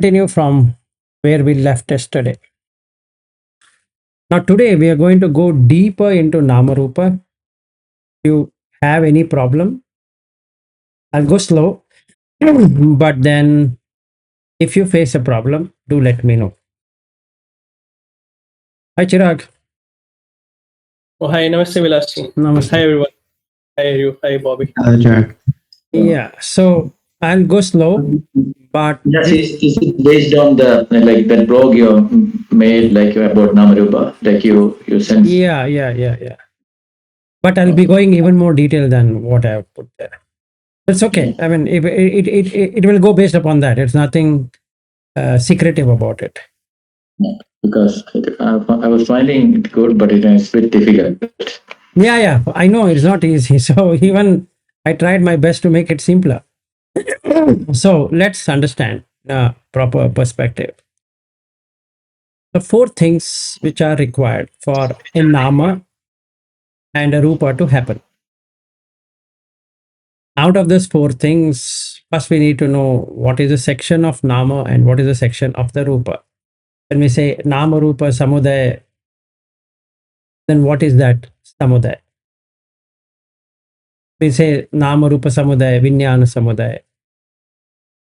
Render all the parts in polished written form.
continue from where we left yesterday. Now, today we are going to go deeper into Namarupa. If you have any problem, I'll go slow, but then if you face a problem, do let me know. Hi, Chirag. Oh, hi, namaste, Vilasji. Namaste. Hi, everyone. Hi, you. Hi, Bobby. Jack. Yeah, so I'll go slow, but Yes, is it based on the like that blog you made like about Namarupa? Like you sent. yeah. But I'll be going even more detail than what I've put there. It's okay. I mean, it will go based upon that. It's nothing secretive about it. Because I was finding it good, but it's a bit difficult. Yeah, I know it's not easy. So even I tried my best to make it simpler. So let's understand the proper perspective. The four things which are required for a nama and a rupa to happen. Out of these four things, first we need to know what is the section of nama and what is the section of the rupa. When we say nama rupa samudaya, then what is that samudaya? We say nama rupa samudaya, vinyana samudaya.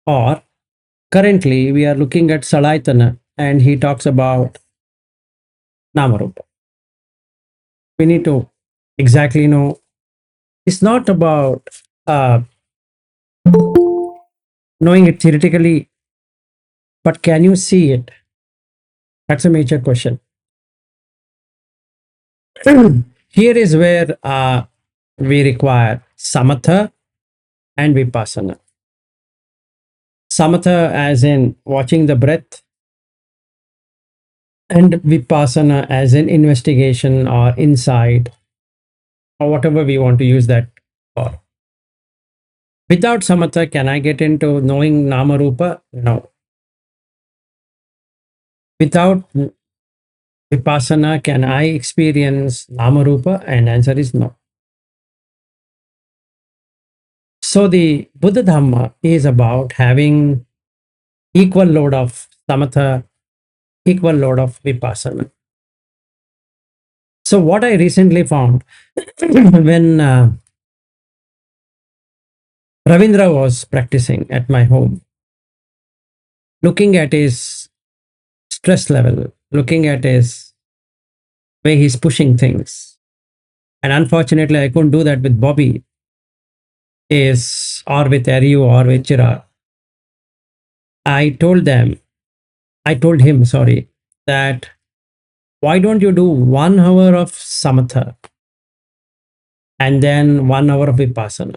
Or currently we are looking at Salaitana and he talks about Namarupa. We need to exactly know. It's not about knowing it theoretically, but can you see it? That's a major question. Here is where we require samatha and vipassana. Samatha as in watching the breath, and vipassana as in investigation or insight, or whatever we want to use that for. Without samatha, can I get into knowing nama rupa? No. Without vipassana, can I experience nama rupa? And answer is no. So the Buddha Dhamma is about having equal load of samatha, equal load of vipassana. So what I recently found when Ravindra was practicing at my home, looking at his stress level, looking at his way he's pushing things, and unfortunately I couldn't do that with Bobby, is or with Aryu or with Chira. I told him, sorry, that why don't you do 1 hour of samatha and then 1 hour of vipassana?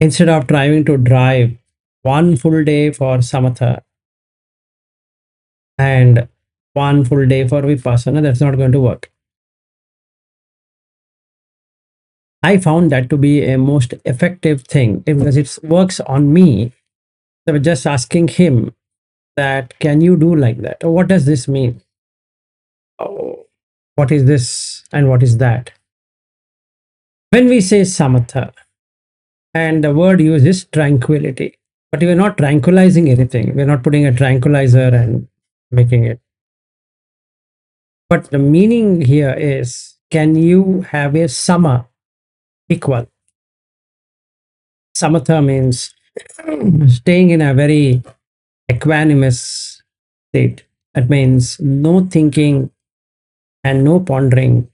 Instead of trying to drive 1 full day for samatha and 1 full day for vipassana, that's not going to work. I found that to be a most effective thing because it works on me. So I was just asking him that, can you do like that? Or what does this mean? Oh, what is this and what is that? When we say samatha, and the word used is tranquility, but we're not tranquilizing anything. We're not putting a tranquilizer and making it. But the meaning here is, can you have a sama equal? Samatha means staying in a very equanimous state. That means no thinking and no pondering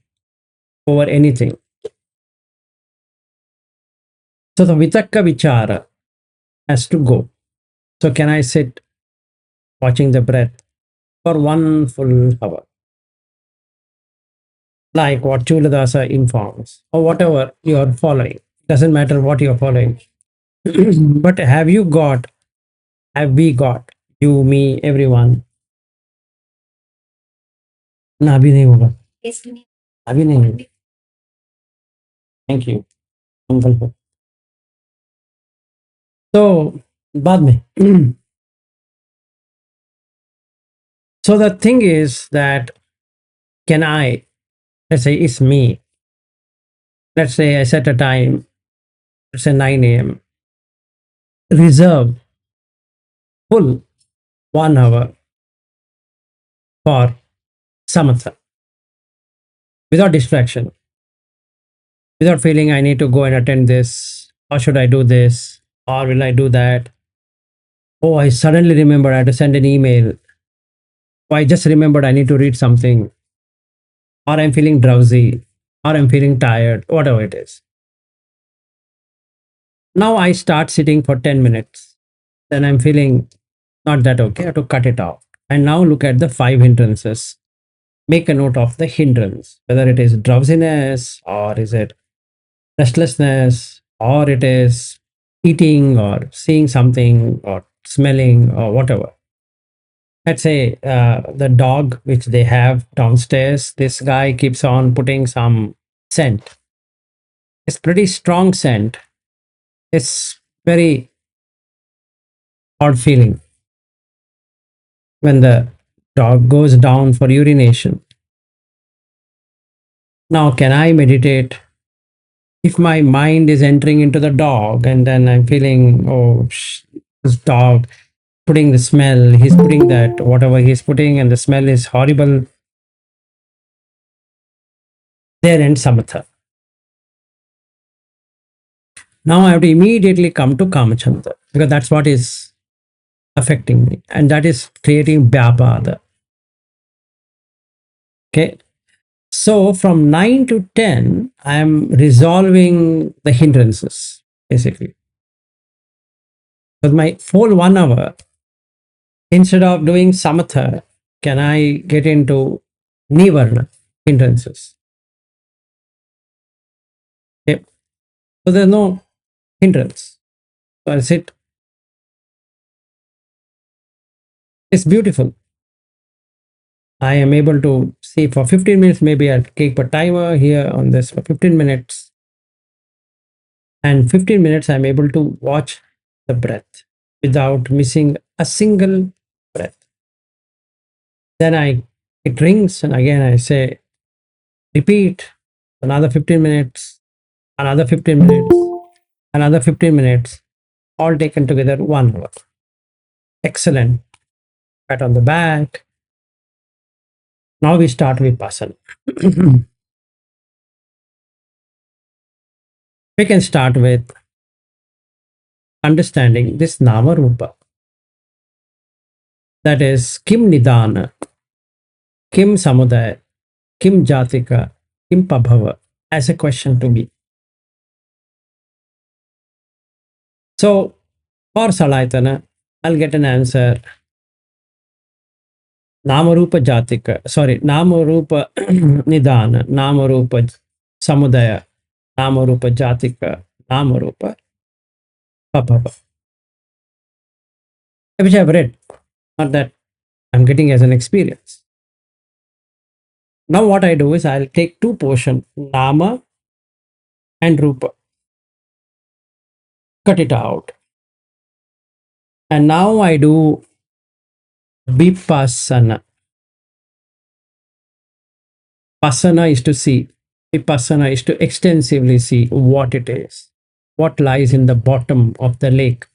over anything. So the vitakka vichara has to go. So can I sit watching the breath for 1 full hour? Like what Chuladasa informs, or whatever you are following. Doesn't matter what you're following. But have we got, you, me, everyone? ना अभी नहीं होगा, अभी नहीं होगा. Thank you. संकल्प. So बाद में. So the thing is that, can I, let's say it's me, let's say I set a time, let's say 9 a.m., reserve full 1 hour for samatha without distraction, without feeling I need to go and attend this, or should I do this, or will I do that? Oh, I suddenly remembered I had to send an email. Oh, I just remembered I need to read something, or I'm feeling drowsy, or I'm feeling tired, whatever it is. Now I start sitting for 10 minutes. Then I'm feeling not that okay. I have to cut it off. And now look at the 5 hindrances. Make a note of the hindrance, whether it is drowsiness, or is it restlessness, or it is eating, or seeing something, or smelling, or whatever. Let's say the dog which they have downstairs, this guy keeps on putting some scent. It's pretty strong scent. It's very odd feeling when the dog goes down for urination. Now, can I meditate? If my mind is entering into the dog and then I'm feeling, oh, this dog putting the smell, he's putting that, whatever he's putting, and the smell is horrible, there ends samatha. Now I have to immediately come to kamachanda because that's what is affecting me, and that is creating vyapada. Okay. So from 9 to 10, I am resolving the hindrances, basically. With my full 1 hour, instead of doing samatha, can I get into nivarna, hindrances? Okay. So there's no hindrance. So I sit. It's beautiful. I am able to see for 15 minutes, maybe I'll keep a timer here on this for 15 minutes. And 15 minutes, I'm able to watch the breath without missing a single breath. Then it rings, and again I say, repeat another 15 minutes, another 15 minutes, another 15 minutes, all taken together 1 hour. Excellent. Pat on the back. Now we start Vipassana. We can start with understanding this Nama Rupa. That is Kim Nidana, Kim Samudaya, Kim Jatika, Kim Pabhava, as a question to me. So for Salayatana, I'll get an answer. Namarupa Jatika, sorry, Namarupa Nidana, Namarupa Samudaya, Namarupa Jatika, Namarupa Pabhava, which I've read, not that I'm getting as an experience. Now what I do is I'll take two portions, Nama and Rupa, cut it out. And now I do Vipassana. Pasana is to see. Vipassana is to extensively see what it is, what lies in the bottom of the lake.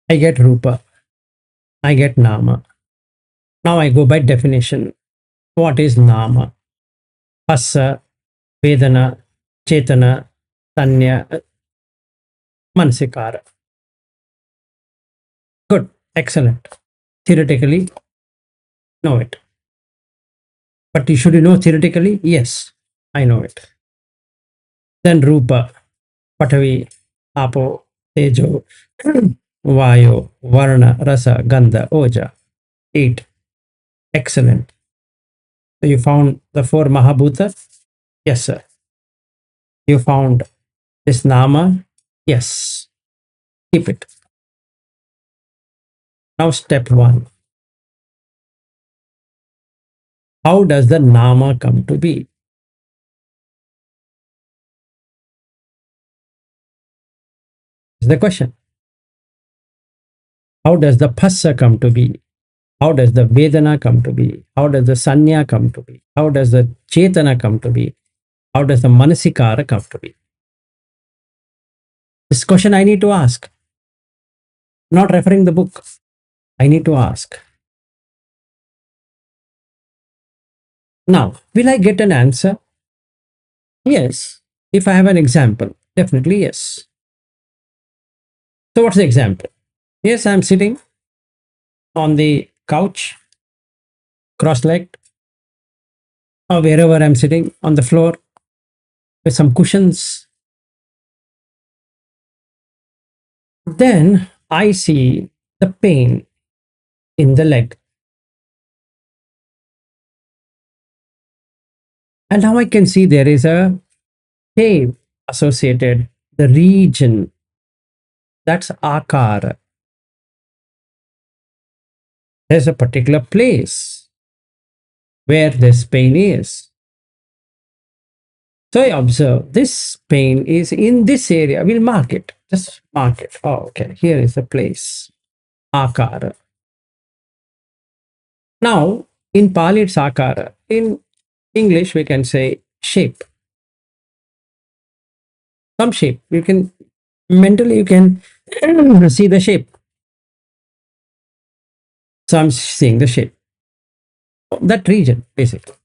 I get Rupa, I get Nama. Now I go by definition. What is Nama? Phassa, Vedana, Chetana, Tanya, Manasikara. Good, excellent. Theoretically, know it. But should you know theoretically? Yes, I know it. Then Rupa, Patavi, Apo, Tejo, Vayo, Varna, Rasa, Gandha, Oja. 8. Excellent. So you found the 4 Mahabhuta? Yes, sir. You found this Nama? Yes. Keep it. Now step 1. How does the Nama come to be? Is the question. How does the Phassa come to be? How does the Vedana come to be? How does the Sanya come to be? How does the Chetana come to be? How does the Manasikara come to be? This question I need to ask. not referring the book. I need to ask. Now, will I get an answer? Yes. If I have an example, definitely yes. So, what's the example? Yes, I'm sitting on the couch, cross legged, or wherever I'm sitting on the floor with some cushions. Then I see the pain in the leg. And now I can see there is a cave associated, the region, that's akar. There's a particular place where this pain is. So I observe this pain is in this area. We'll mark it. Just mark it. Oh, okay. Here is the place. Akara. Now, in Pali, it's akara. In English, we can say shape. Some shape. You can mentally you can see the shape. So I'm seeing the shape. That region, basically.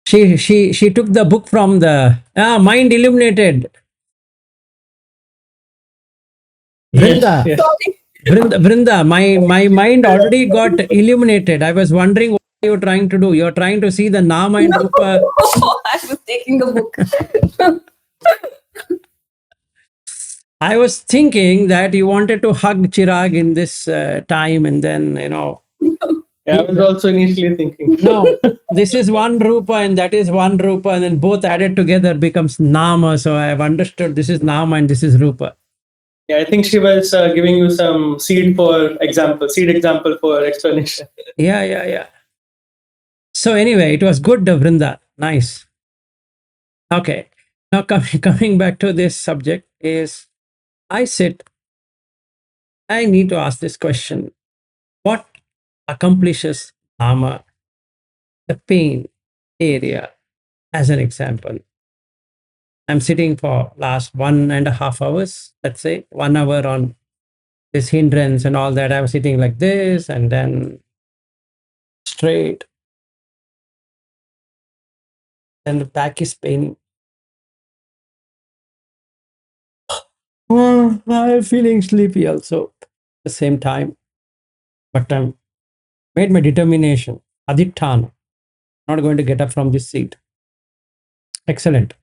She took the book from the mind illuminated. Vrinda, Yes. Vrinda, my mind already got illuminated. I was wondering what you're trying to do. You're trying to see the Nama and Rupa. I was taking the book. I was thinking that you wanted to hug Chirag in this time, and then Yeah, I was also initially thinking. no, this is one Rupa and that is one Rupa, and then both added together becomes Nama. So I have understood this is Nama and this is Rupa. Yeah, I think she was giving you some seed example for explanation. Yeah. So anyway, it was good, Vrinda. Nice. Okay. Now coming back to this subject is I need to ask this question. What accomplishes Nama, the pain area, as an example? I'm sitting for last 1.5 hours, let's say 1 hour on this hindrance and all that. I was sitting like this and then straight. And the back is paining. I'm feeling sleepy also at the same time. But I'm made my determination. Aditthana. Not going to get up from this seat. Excellent.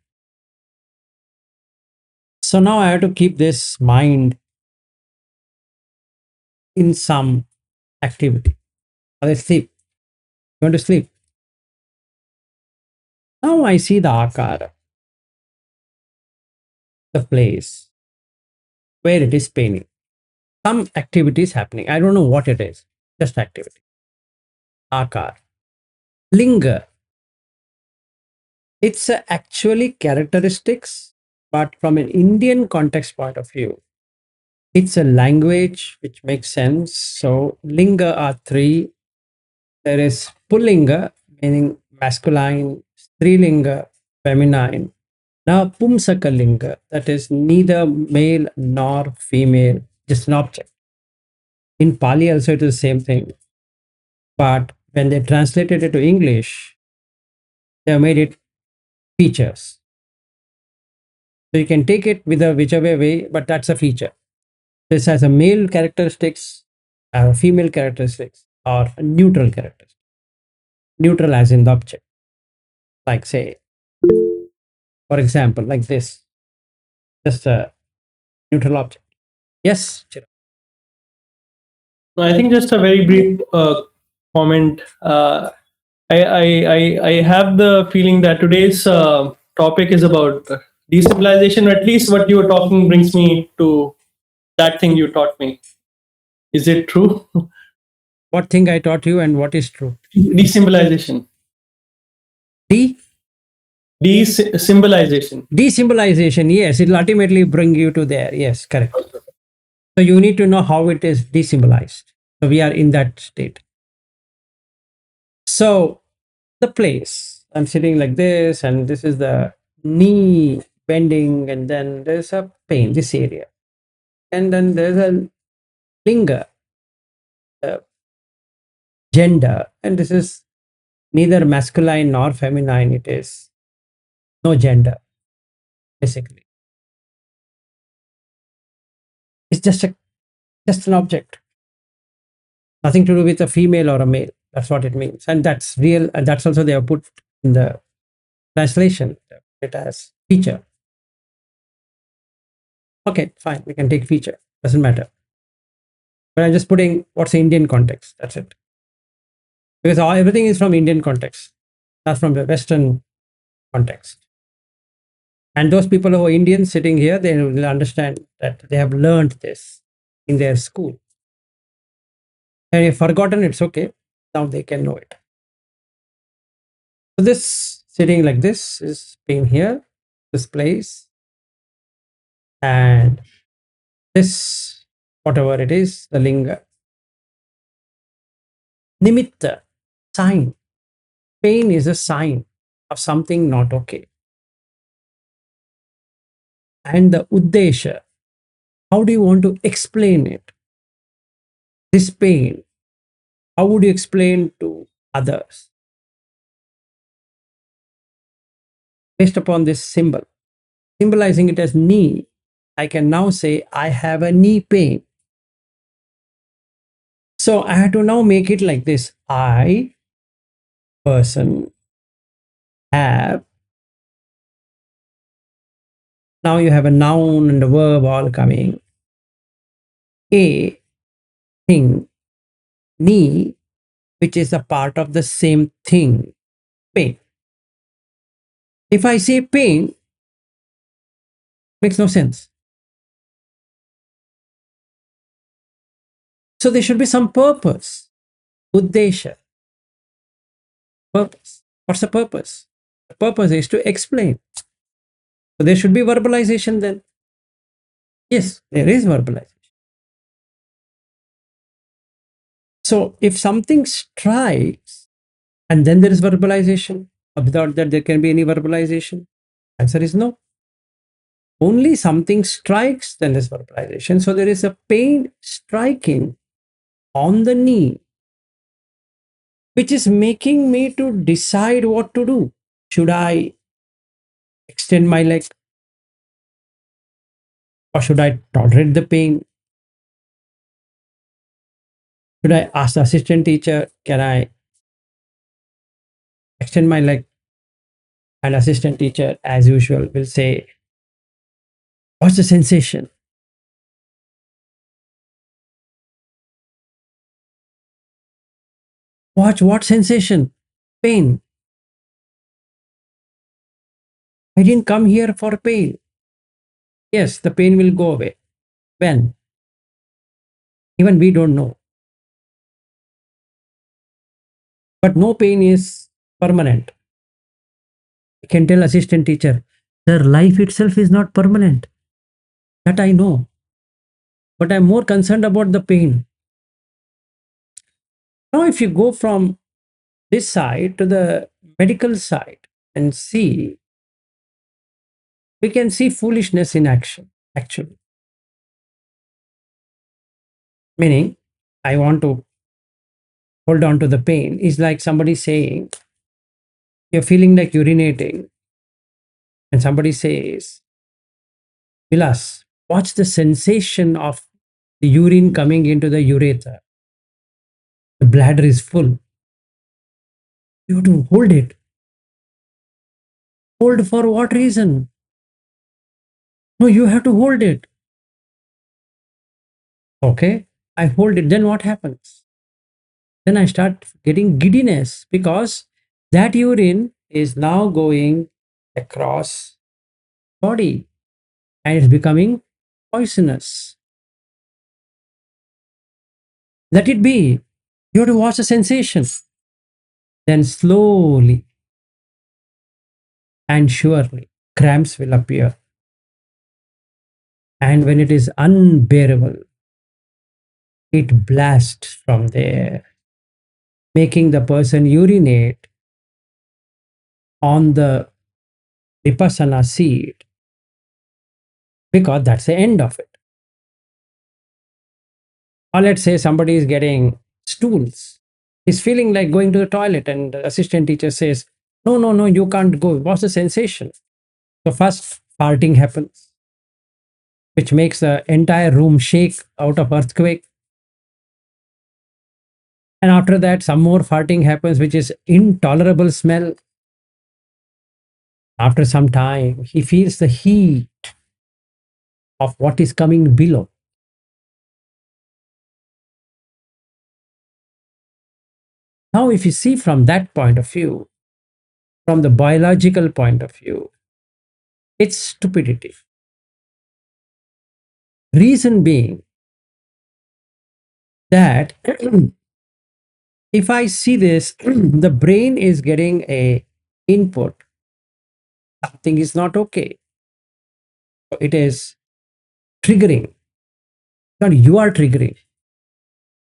So now I have to keep this mind in some activity. Or I sleep. Going to sleep. Now I see the akara, the place where it is paining. Some activity is happening. I don't know what it is. Just activity. Akar. Linga. It's actually characteristics, but from an Indian context point of view, it's a language which makes sense. So linga are three. There is pullinga, meaning masculine, strilinga, feminine. Now pumsaka linga, that is neither male nor female, just an object. In Pali also it is the same thing. But when they translated it to English, they made it features. So you can take it with a whichever way, but that's a feature. This has a male characteristics, a female characteristics, or a neutral characteristics. Neutral as in the object. Like say, for example, like this. Just a neutral object. Yes, Chirag. No, I think just a very brief comment. I have the feeling that today's topic is about decentralization. At least what you were talking brings me to that thing you taught me. Is it true? What thing I taught you and what is true? Desymbolization. D? Desymbolization. Desymbolization. Yes, it will ultimately bring you to there. Yes, correct. So you need to know how it is desymbolized. So we are in that state. So the place, I'm sitting like this, and this is the knee bending, and then there's a pain, this area. And then there's a linga, gender, and this is neither masculine nor feminine. It is no gender, basically. It's just an object. Nothing to do with a female or a male. That's what it means. And that's real. And that's also they have put in the translation. It has feature. Okay, fine. We can take feature. Doesn't matter. But I'm just putting what's the Indian context. That's it. Because everything is from Indian context, not from the Western context. And those people who are Indians sitting here, they will understand that they have learned this in their school. And if forgotten, it's okay. Now they can know it. So this sitting like this is being here, this place, and this, whatever it is, the linga. Nimitta, sign. Pain is a sign of something not okay. And the uddesha, how do you want to explain it? This pain, how would you explain to others? Based upon this symbol, symbolizing it as knee, I can now say, I have a knee pain. So I have to now make it like this. I, person, have. Now you have a noun and a verb all coming. A, thing, knee, which is a part of the same thing, pain. If I say pain, makes no sense. So there should be some purpose, uddesha. Purpose. What's the purpose? The purpose is to explain. So there should be verbalization then. Yes, there is verbalization. So if something strikes and then there is verbalization, without that there can be any verbalization? Answer is no. Only something strikes, then there's verbalization. So there is a pain striking on the knee, which is making me to decide what to do. Should I extend my leg? Or should I tolerate the pain? Should I ask the assistant teacher, can I extend my leg? And assistant teacher, as usual, will say, what's the sensation? What sensation? Pain. I didn't come here for pain. Yes, the pain will go away. When? Even we don't know. But no pain is permanent. I can tell assistant teacher, their life itself is not permanent. That I know. But I'm more concerned about the pain. Now, if you go from this side to the medical side and see, we can see foolishness in action, actually. Meaning, I want to hold on to the pain. Is like somebody saying, you're feeling like urinating, and somebody says, Vilas, watch the sensation of the urine coming into the urethra. The bladder is full. You have to hold it. Hold for what reason? No, you have to hold it. Okay, I hold it. Then what happens? Then I start getting giddiness because that urine is now going across body and it's becoming poisonous. Let it be. You have to watch the sensation. Then slowly and surely cramps will appear. And when it is unbearable, it blasts from there, making the person urinate on the Vipassana see it, because that's the end of it. Or let's say somebody is getting stools. He's feeling like going to the toilet, and the assistant teacher says, no, no, no, you can't go. What's the sensation? So first farting happens, which makes the entire room shake out of earthquake. And after that, some more farting happens, which is intolerable smell. After some time, he feels the heat of what is coming below. Now, if you see from that point of view, from the biological point of view, it's stupidity. Reason being that if I see this, the brain is getting a input, something is not okay. It is triggering. Not you are triggering.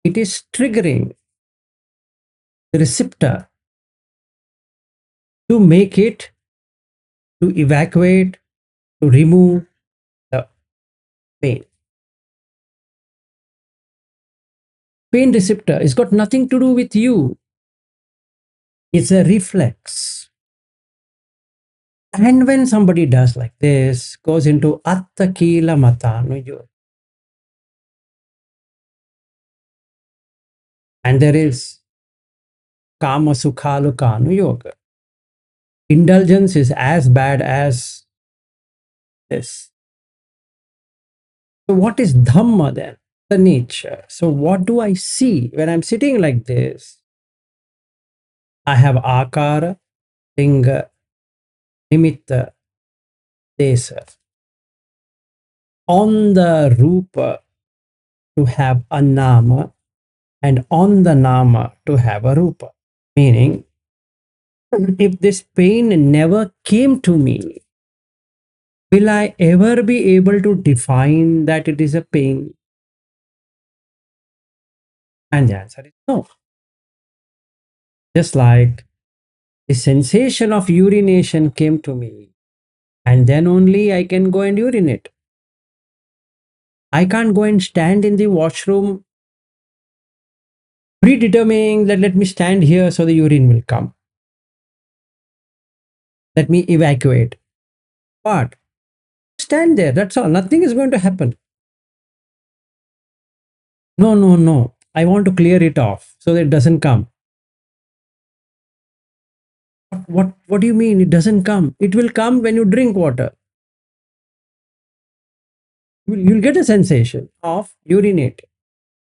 It is triggering the receptor to make it, to evacuate, to remove the pain. Pain receptor has got nothing to do with you. It's a reflex. And when somebody does like this, goes into attakila matanuyo, and there is kama sukhalukanu yoga. Indulgence is as bad as this. So what is dhamma then? The nature. So what do I see when I'm sitting like this? I have akara, linga, nimitta, desa. On the rupa to have a nama, and on the nama to have a rupa. Meaning, if this pain never came to me, will I ever be able to define that it is a pain? And the answer is no. Just like the sensation of urination came to me, and then only I can go and urinate. I can't go and stand in the washroom predetermining that let me stand here so the urine will come. Let me evacuate. But stand there, that's all. Nothing is going to happen. No, no, no. I want to clear it off so that it doesn't come. What do you mean it doesn't come? It will come when you drink water. You'll get a sensation of urinating,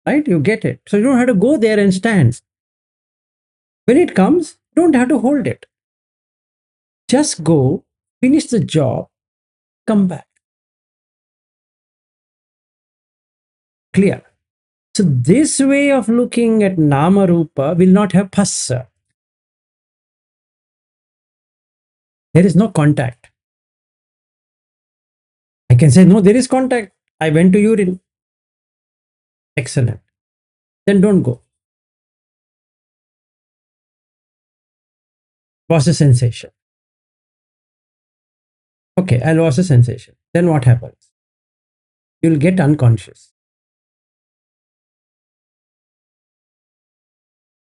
right? You get it. So you don't have to go there and stand. When it comes, you don't have to hold it. Just go, finish the job, come back. Clear. So this way of looking at Nama Rupa will not have phassa. There is no contact. I can say, no, there is contact. I went to urine. Excellent. Then don't go. What's the sensation? Okay, I'll watch the sensation. Then what happens? You'll get unconscious.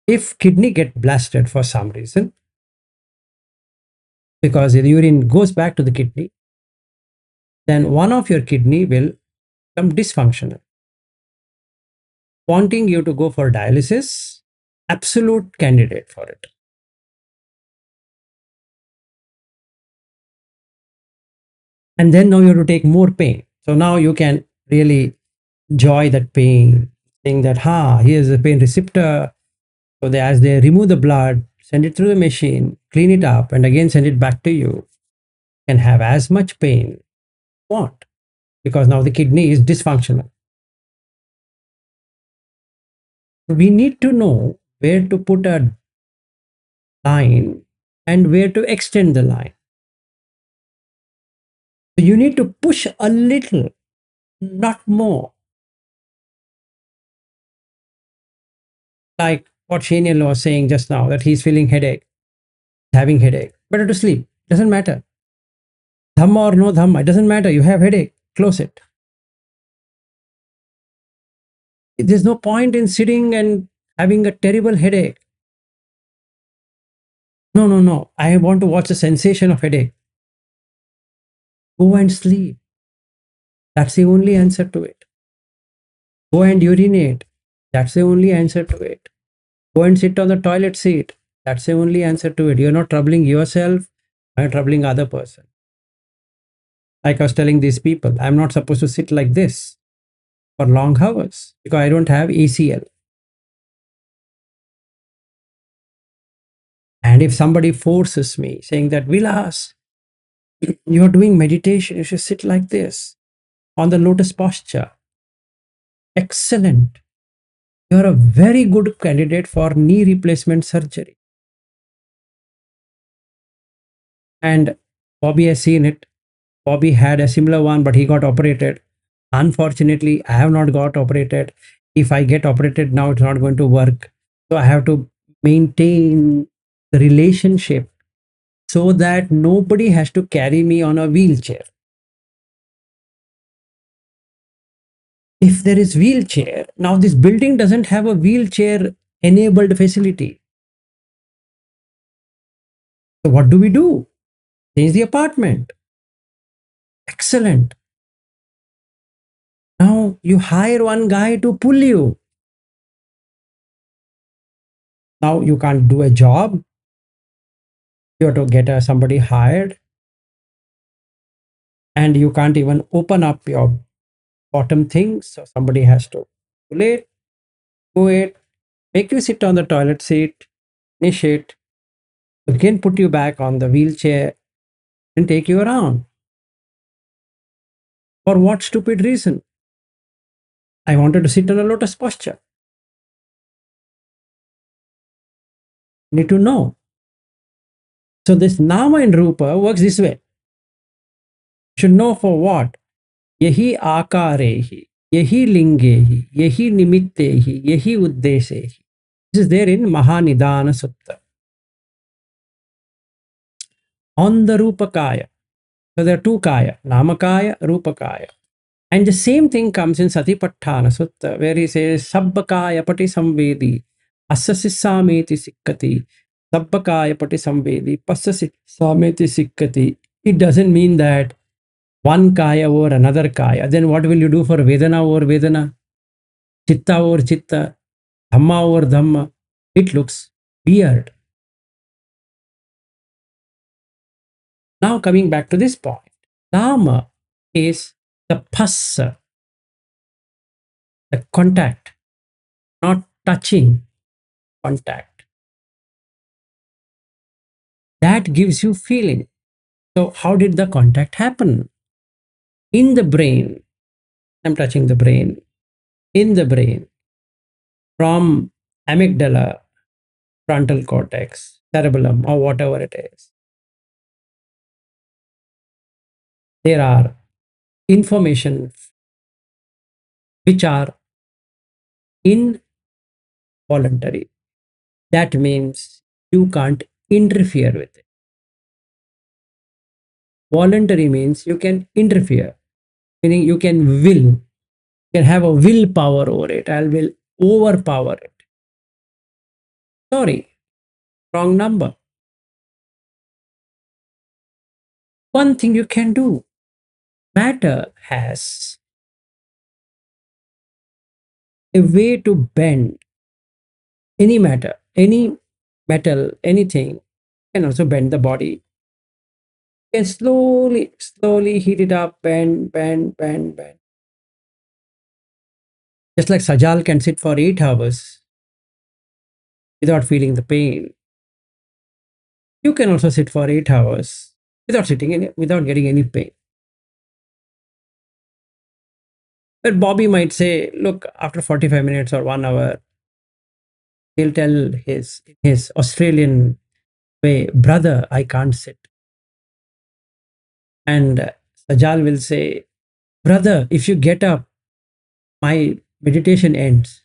If kidney get blasted for some reason, because the urine goes back to the kidney, then one of your kidney will become dysfunctional, wanting you to go for dialysis, absolute candidate for it. And then now you have to take more pain. So now you can really enjoy that pain, saying that, here's the pain receptor. So as they remove the blood, send it through the machine, clean it up, and again send it back to you, can have as much pain you want, because now the kidney is dysfunctional. We need to know where to put a line and where to extend the line. So you need to push a little, not more. Like what Shaniel was saying just now, that he's feeling headache, having headache. Better to sleep. Doesn't matter. Dhamma or no dhamma, it doesn't matter. You have headache, close it. There's no point in sitting and having a terrible headache. No, no, no. I want to watch the sensation of headache. Go and sleep. That's the only answer to it. Go and urinate. That's the only answer to it. Go and sit on the toilet seat. That's the only answer to it. You're not troubling yourself, you're troubling other person. Like I was telling these people, I'm not supposed to sit like this for long hours because I don't have ACL. And if somebody forces me saying that, Vilas, you're doing meditation, you should sit like this on the lotus posture. Excellent. You're a very good candidate for knee replacement surgery. And Bobby has seen it. Bobby had a similar one, but he got operated. Unfortunately, I have not got operated. If I get operated now, it's not going to work. So I have to maintain the relationship so that nobody has to carry me on a wheelchair. If there is wheelchair, now this building doesn't have a wheelchair enabled facility. So what do we do? Change the apartment. Excellent. Now you hire one guy to pull you. Now you can't do a job. You have to get somebody hired. And you can't even open up your bottom things. So somebody has to pull it, go it, make you sit on the toilet seat, finish it, again put you back on the wheelchair and take you around. For what stupid reason? I wanted to sit on a lotus posture. Need to know. So this Nama and Rupa works this way. Should know for what? Yahi akarehi, yahi lingehi, yahi nimittehi, yahi uddesehi. This is there in Mahanidana Sutta. On the Rupakaya. So there are two Kaya, Namakaya, Rupakaya. And the same thing comes in Satipatthana Sutta, where he says, Sabbakaya pati samvedi, assasi sameti sikkati, Sabbakaya pati samvedi, passasi sameti sikkati. It doesn't mean that one Kaya over another Kaya. Then what will you do for Vedana over Vedana? Chitta over Chitta, Dhamma over Dhamma? It looks weird. Now coming back to this point, Nama is the phassa, the contact, not touching, contact. That gives you feeling. So how did the contact happen? In the brain, I'm touching the brain, in the brain, from amygdala, frontal cortex, cerebellum, or whatever it is, there are information which are involuntary. That means you can't interfere with it. Voluntary means you can interfere, meaning you can will, you can have a willpower over it. I will overpower it. Sorry, wrong number. One thing you can do, matter has a way to bend any matter, any metal, anything can also bend the body. You can slowly, slowly heat it up, bend, bend, bend, bend. Just like Sajal can sit for 8 hours without feeling the pain. You can also sit for 8 hours without getting any pain. But Bobby might say, look, after 45 minutes or 1 hour, he'll tell his Australian way, brother, I can't sit. And Sajal will say, brother, if you get up, my meditation ends.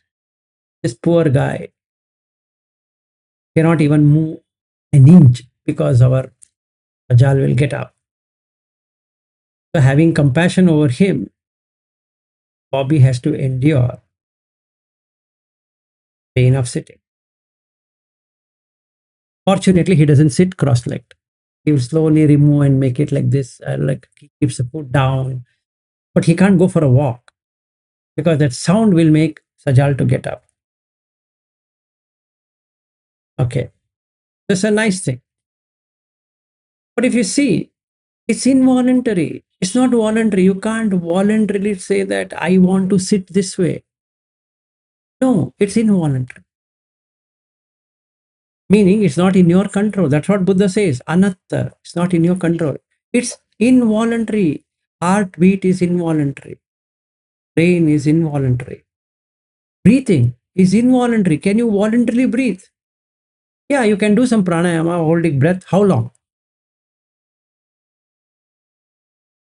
This poor guy cannot even move an inch because our Sajal will get up. So having compassion over him, Bobby has to endure pain of sitting. Fortunately, he doesn't sit cross-legged. He will slowly remove and make it like this, like he keeps the foot down. But he can't go for a walk because that sound will make Sajal to get up. Okay, that's a nice thing. But if you see, it's involuntary. It's not voluntary. You can't voluntarily say that I want to sit this way. No, it's involuntary. Meaning it's not in your control. That's what Buddha says. Anatta. It's not in your control. It's involuntary. Heartbeat is involuntary. Brain is involuntary. Breathing is involuntary. Can you voluntarily breathe? Yeah, you can do some pranayama, holding breath. How long?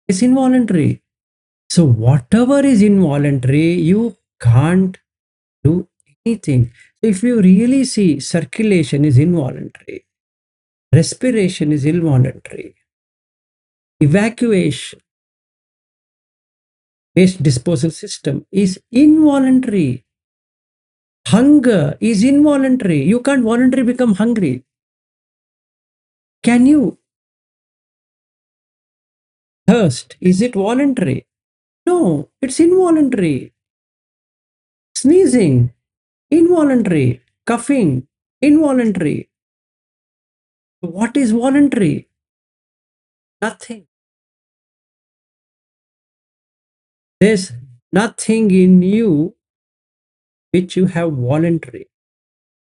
It's involuntary. So whatever is involuntary, you can't do anything. So if you really see, circulation is involuntary, respiration is involuntary, evacuation, waste disposal system is involuntary. Hunger is involuntary. You can't voluntarily become hungry. Can you? Thirst, is it voluntary? No, it's involuntary. Sneezing, involuntary. Coughing, involuntary. What is voluntary? Nothing. There's nothing in you which you have voluntary.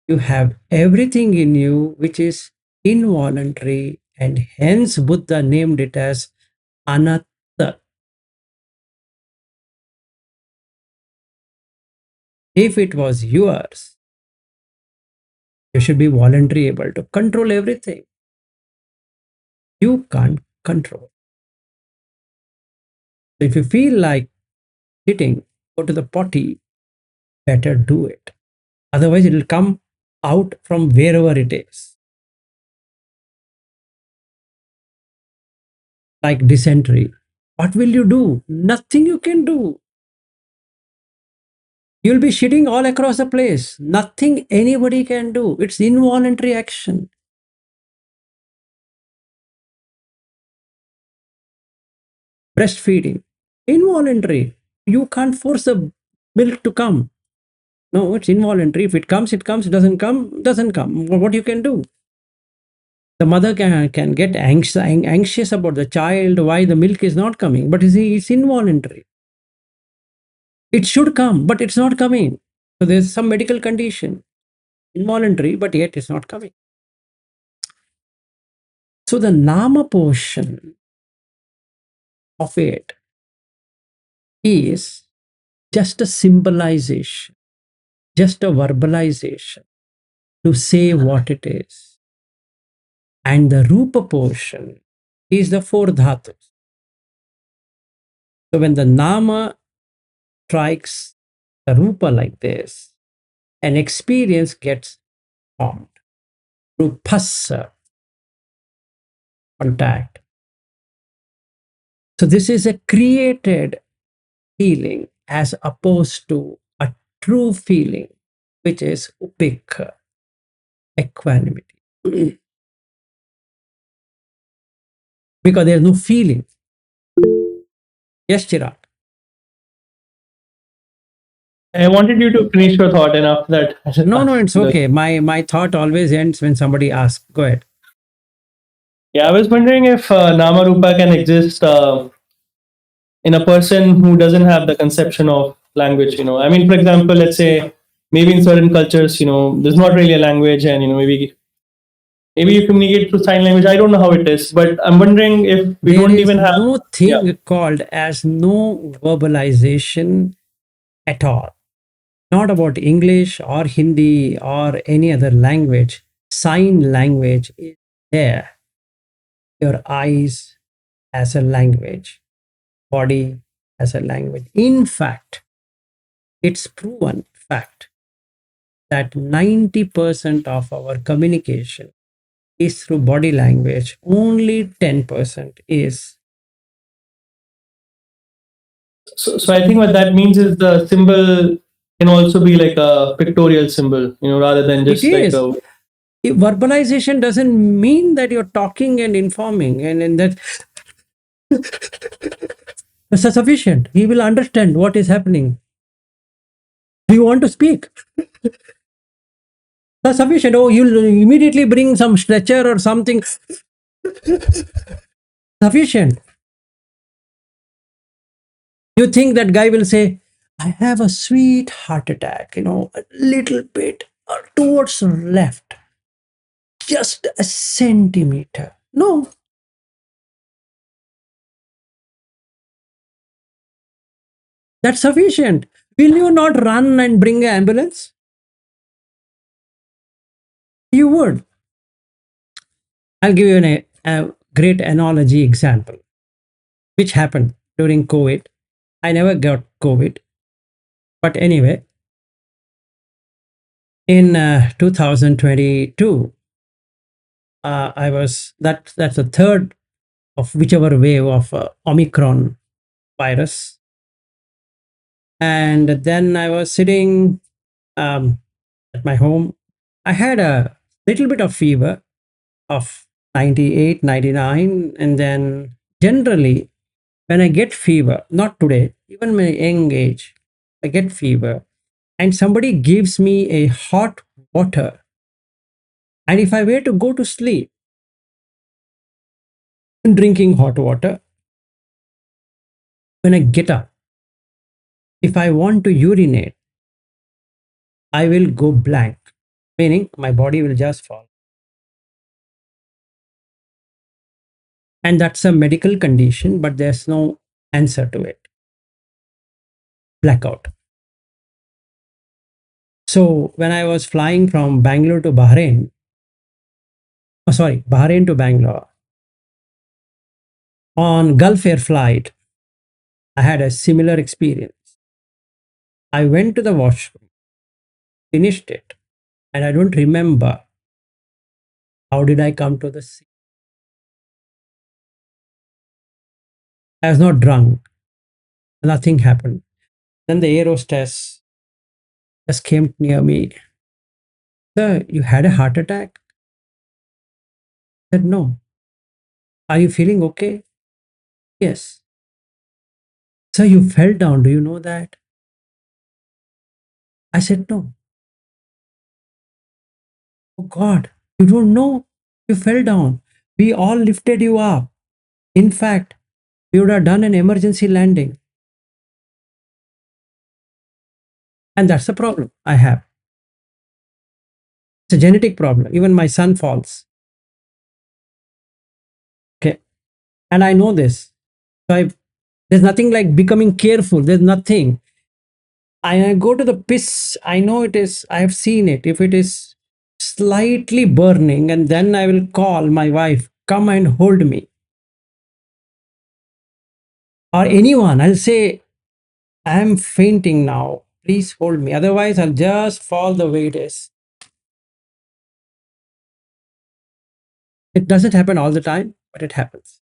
You have everything in you which is involuntary, and hence Buddha named it as anatta. If it was yours, you should be voluntarily able to control everything. You can't control. If you feel like sitting, go to the potty, better do it. Otherwise, it will come out from wherever it is. Like dysentery. What will you do? Nothing you can do. You'll be shitting all across the place. Nothing anybody can do. It's involuntary action. Breastfeeding, involuntary. You can't force the milk to come. No, it's involuntary. If it comes, it comes. It doesn't come, doesn't come. What you can do? The mother can get anxious about the child, why the milk is not coming. But you see, it's involuntary. It should come, but it's not coming. So there's some medical condition. Involuntary, but yet it's not coming. So the nama portion of it is just a symbolization, just a verbalization to say what it is. And the rupa portion is the four dhatus. So when the nama strikes the rupa like this, an experience gets formed through phassa, contact. So this is a created feeling as opposed to a true feeling, which is upekha, equanimity. Because there's no feeling. Yes, Chirag. I wanted you to finish your thought, and after that, No, it's okay. My thought always ends when somebody asks. Go ahead. Yeah, I was wondering if Nama Rupa can exist in a person who doesn't have the conception of language. I mean, for example, let's say maybe in certain cultures, there's not really a language, and maybe you communicate through sign language. I don't know how it is, but I'm wondering if we There don't is even have. no thing Yeah. called as no verbalization at all. Not about English or Hindi or any other language. Sign language is there. Your eyes as a language, body as a language. In fact, it's proven fact that 90% of our communication is through body language. Only 10% is So I think what that means is the symbol can also be like a pictorial symbol, rather than just It like is. a. Verbalization doesn't mean that you're talking and informing, and that's sufficient. He will understand what is happening. Do you want to speak? That's sufficient. Oh, you'll immediately bring some stretcher or something. Sufficient. You think that guy will say, I have a sweet heart attack, a little bit towards left, just a centimeter. No, that's sufficient. Will you not run and bring an ambulance? You would. I'll give you a great analogy example, which happened during COVID. I never got COVID. But anyway, in 2022, that's the third of whichever wave of Omicron virus. And then I was sitting at my home. I had a little bit of fever of 98, 99. And then generally, when I get fever, not today, even my young age, I get fever and somebody gives me a hot water. And if I were to go to sleep, drinking hot water, when I get up, if I want to urinate, I will go blank, meaning my body will just fall. And that's a medical condition, but there's no answer to it. Blackout. So when I was flying from Bangalore to Bahrain, Bahrain to Bangalore, on Gulf Air flight, I had a similar experience. I went to the washroom, finished it, and I don't remember how did I come to the sea. I was not drunk. Nothing happened. Then the air hostess just came near me. Sir, you had a heart attack? I said, no. Are you feeling okay? Yes. Sir, you fell down. Do you know that? I said, no. Oh God, you don't know? You fell down. We all lifted you up. In fact, we would have done an emergency landing. And that's the problem I have. It's a genetic problem. Even my son falls. Okay. And I know this. So there's nothing like becoming careful. There's nothing. I go to the piss. I know it is, I have seen it. If it is slightly burning, and then I will call my wife, come and hold me. Or anyone, I'll say, I'm fainting now. Please hold me. Otherwise, I'll just fall the way it is. It doesn't happen all the time, but it happens.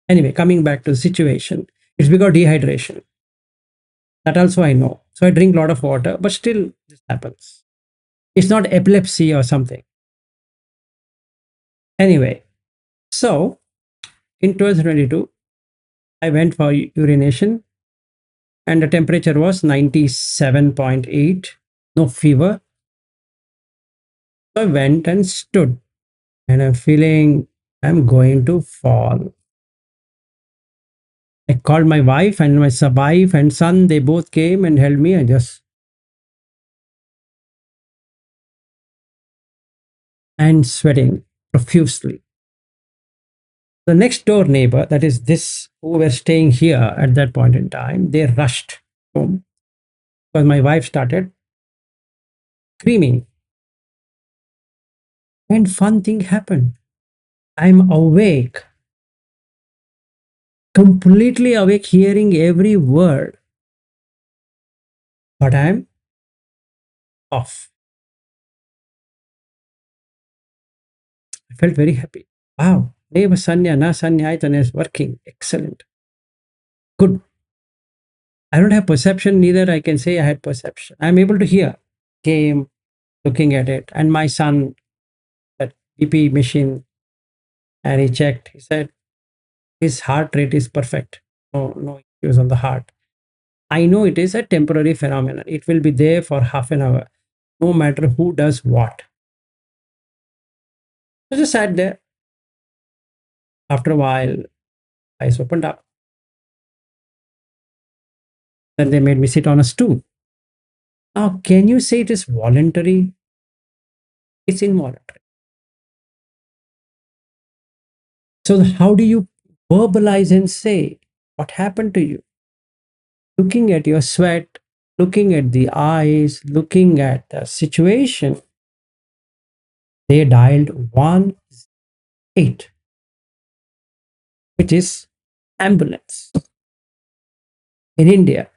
Anyway, coming back to the situation, it's because dehydration. That also I know. So I drink a lot of water, but still this happens. It's not epilepsy or something. Anyway, so in 2022, I went for urination and the temperature was 97.8, no fever. So I went and stood and I'm feeling I'm going to fall. I called my wife and my wife and son, they both came and held me. I just and sweating profusely. The next door neighbor, that is this who were staying here at that point in time, they rushed home because my wife started screaming. And fun thing happened. I'm awake, completely awake, hearing every word, but I'm off. I felt very happy. Wow, neighbor Sanya, na Sanya, Aitana is working. Excellent. Good. I don't have perception, neither I can say I had perception. I'm able to hear. Came looking at it, and my son, that BP machine, and he checked. He said his heart rate is perfect. No issues on the heart. I know it is a temporary phenomenon. It will be there for half an hour, no matter who does what. I just sat there. After a while, eyes opened up. Then they made me sit on a stool. Now, can you say it is voluntary? It's involuntary. So, how do you verbalize and say what happened to you? Looking at your sweat, looking at the eyes, looking at the situation, they dialed 1-8, which is ambulance in India.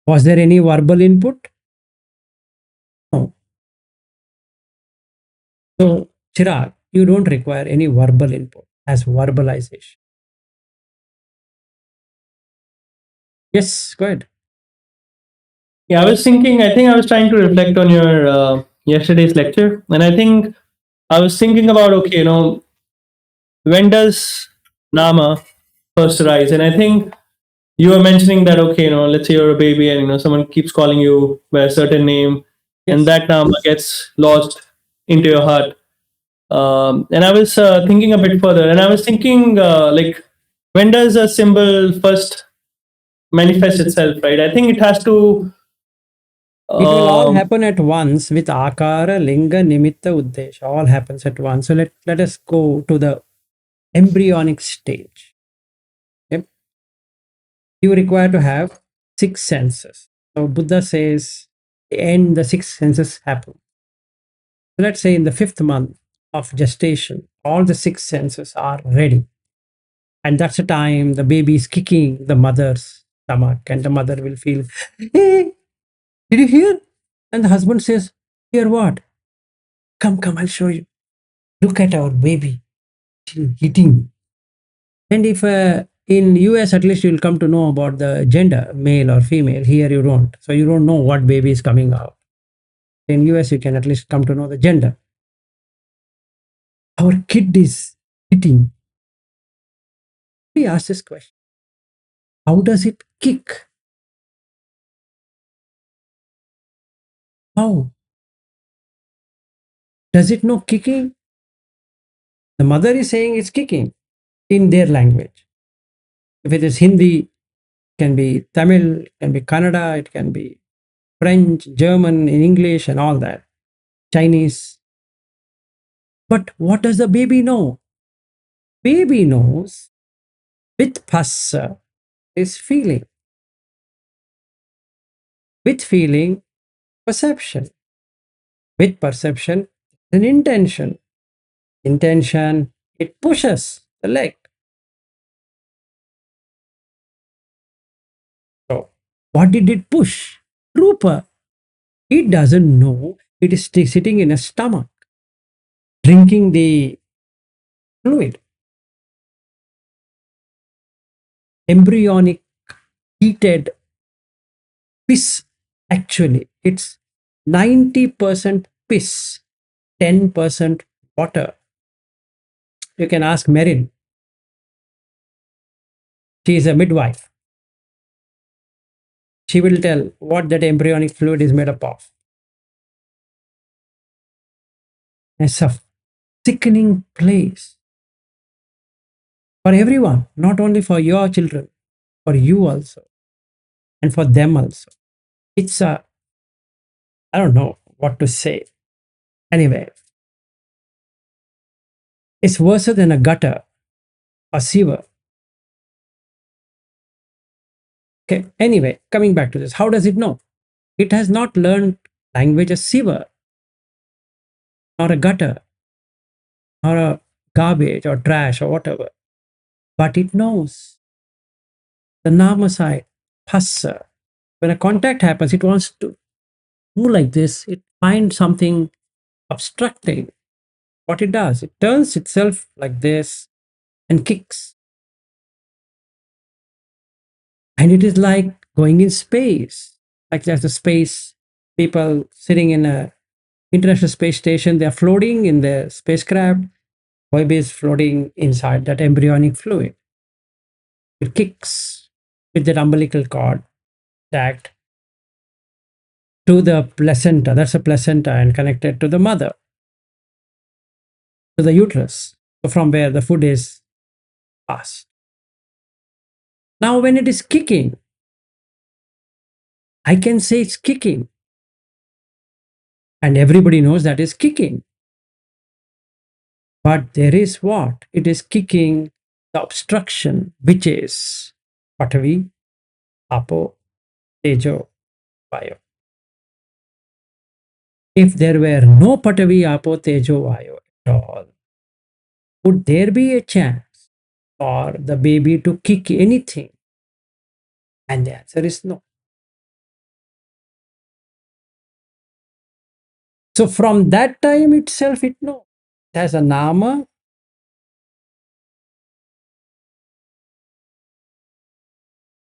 Was there any verbal input? No. So, Chirag, you don't require any verbal input as verbalization. Yes, go ahead. Yeah, I was thinking, I think I was trying to reflect on your yesterday's lecture. And I think I was thinking about, okay, when does Nama first arise? And I think you were mentioning that, okay, let's say you're a baby and, someone keeps calling you by a certain name and Yes. that Nama gets lodged into your heart. And I was thinking a bit further and I was thinking, like, when does a symbol first manifest itself, right? I think it has to. It will all happen at once with akara, linga, nimitta, uddesha. All happens at once. So let us go to the embryonic stage. Yep. You require to have 6 senses. So Buddha says, and the 6 senses happen. So let's say in the 5th month of gestation, all the 6 senses are ready. And that's the time the baby is kicking the mother's stomach, and the mother will feel, hey, did you hear? And the husband says, hear what? Come, I'll show you. Look at our baby eating. And if in US, at least you'll come to know about the gender, male or female. Here you don't. So you don't know what baby is coming out. In US, you can at least come to know the gender. Our kid is eating. We ask this question. How does it kick? How? Does it know kicking? The mother is saying it's kicking in their language. If it is Hindi, it can be Tamil, it can be Kannada, it can be French, German, in English, and all that. Chinese. But what does the baby know? Baby knows with phassa is feeling. With feeling, perception. With perception, an intention. Intention, it pushes the leg. So, what did it push? Rupa. It doesn't know it is sitting in a stomach, drinking the fluid. Embryonic heated piss, actually. It's 90% piss, 10% water. You can ask Merin. She is a midwife. She will tell what that embryonic fluid is made up of. It's a sickening place for everyone, not only for your children, for you also, and for them also. It's a, I don't know what to say. Anyway, it's worse than a gutter or sewer. Okay. Anyway, coming back to this, how does it know? It has not learned language as sewer, or a gutter, or a garbage, or trash, or whatever. But it knows the nama side, phassa. When a contact happens, it wants to move like this. It finds something obstructing. What it does, it turns itself like this and kicks. And it is like going in space. Like there's a space, people sitting in a International Space Station, they're floating in the spacecraft. Baby is floating inside that embryonic fluid. It kicks with that umbilical cord tagged to the placenta. That's a placenta and connected to the mother, to the uterus, so from where the food is passed. Now, when it is kicking, I can say it's kicking. And everybody knows that is kicking. But there is what? It is kicking the obstruction, which is Patavi, Apo, Tejo, Vayu. If there were no Patavi, Apo, Tejo, Vayu at all, would there be a chance for the baby to kick anything? And the answer is no. So from that time itself, it knows. It has a nama.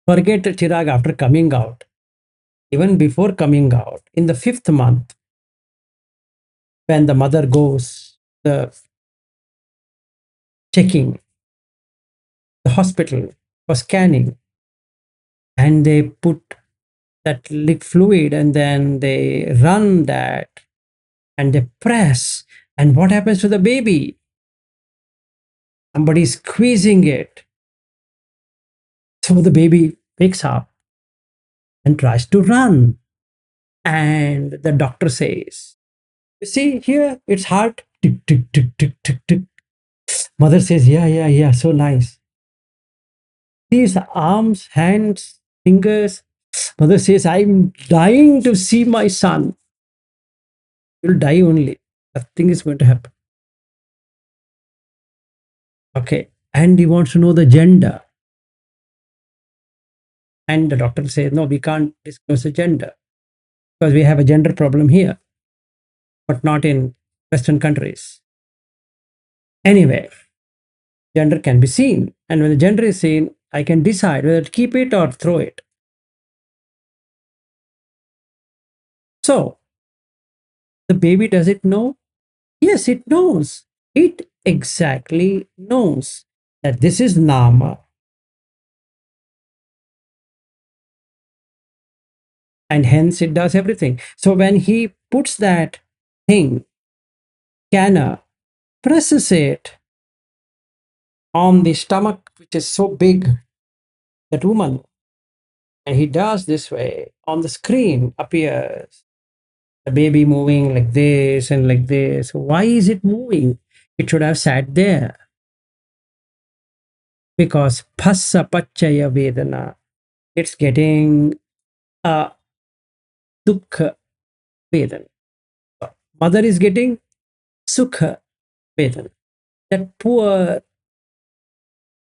Forget Chirag after coming out. Even before coming out, in the 5th month, when the mother goes, the checking, the hospital for scanning, and they put that fluid and then they run that and they press. And what happens to the baby? Somebody is squeezing it. So the baby wakes up and tries to run. And the doctor says, you see here, it's heart. Tick, tick, tick, tick, tick, tick. Mother says, yeah, so nice. These arms, hands, fingers. Mother says, I'm dying to see my son. You'll die only. Nothing is going to happen. Okay. And he wants to know the gender. And the doctor says, no, we can't disclose the gender because we have a gender problem here, but not in Western countries. Anyway, gender can be seen. And when the gender is seen, I can decide whether to keep it or throw it. So, the baby, does it know? Yes, it knows. It exactly knows that this is Nama. And hence it does everything. So when he puts that thing, scanner, presses it on the stomach, which is so big, that woman, and he does this way, on the screen appears the baby moving like this and like this. Why is it moving? It should have sat there. Because phassa pachaya vedana, it's getting a dukkha vedana. Mother is getting sukha vedana. That poor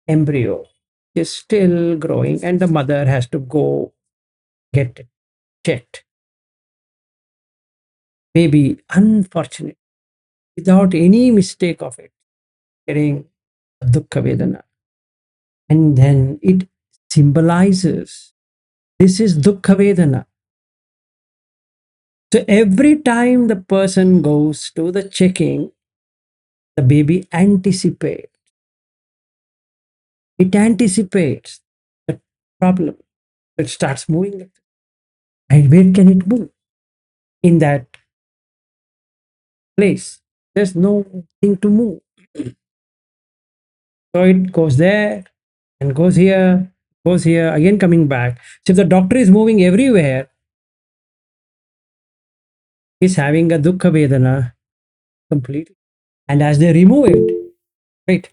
embryo is still growing and the mother has to go get it checked. Baby, unfortunate, without any mistake of it, getting dukkha vedana. And then it symbolizes this is dukkha vedana. So every time the person goes to the checking, the baby anticipates. It anticipates the problem. It starts moving like that. And where can it move? In that place. There's no thing to move. So it goes there and goes here, again coming back. So if the doctor is moving everywhere, he's having a dukkha vedana completely. And as they remove it, right,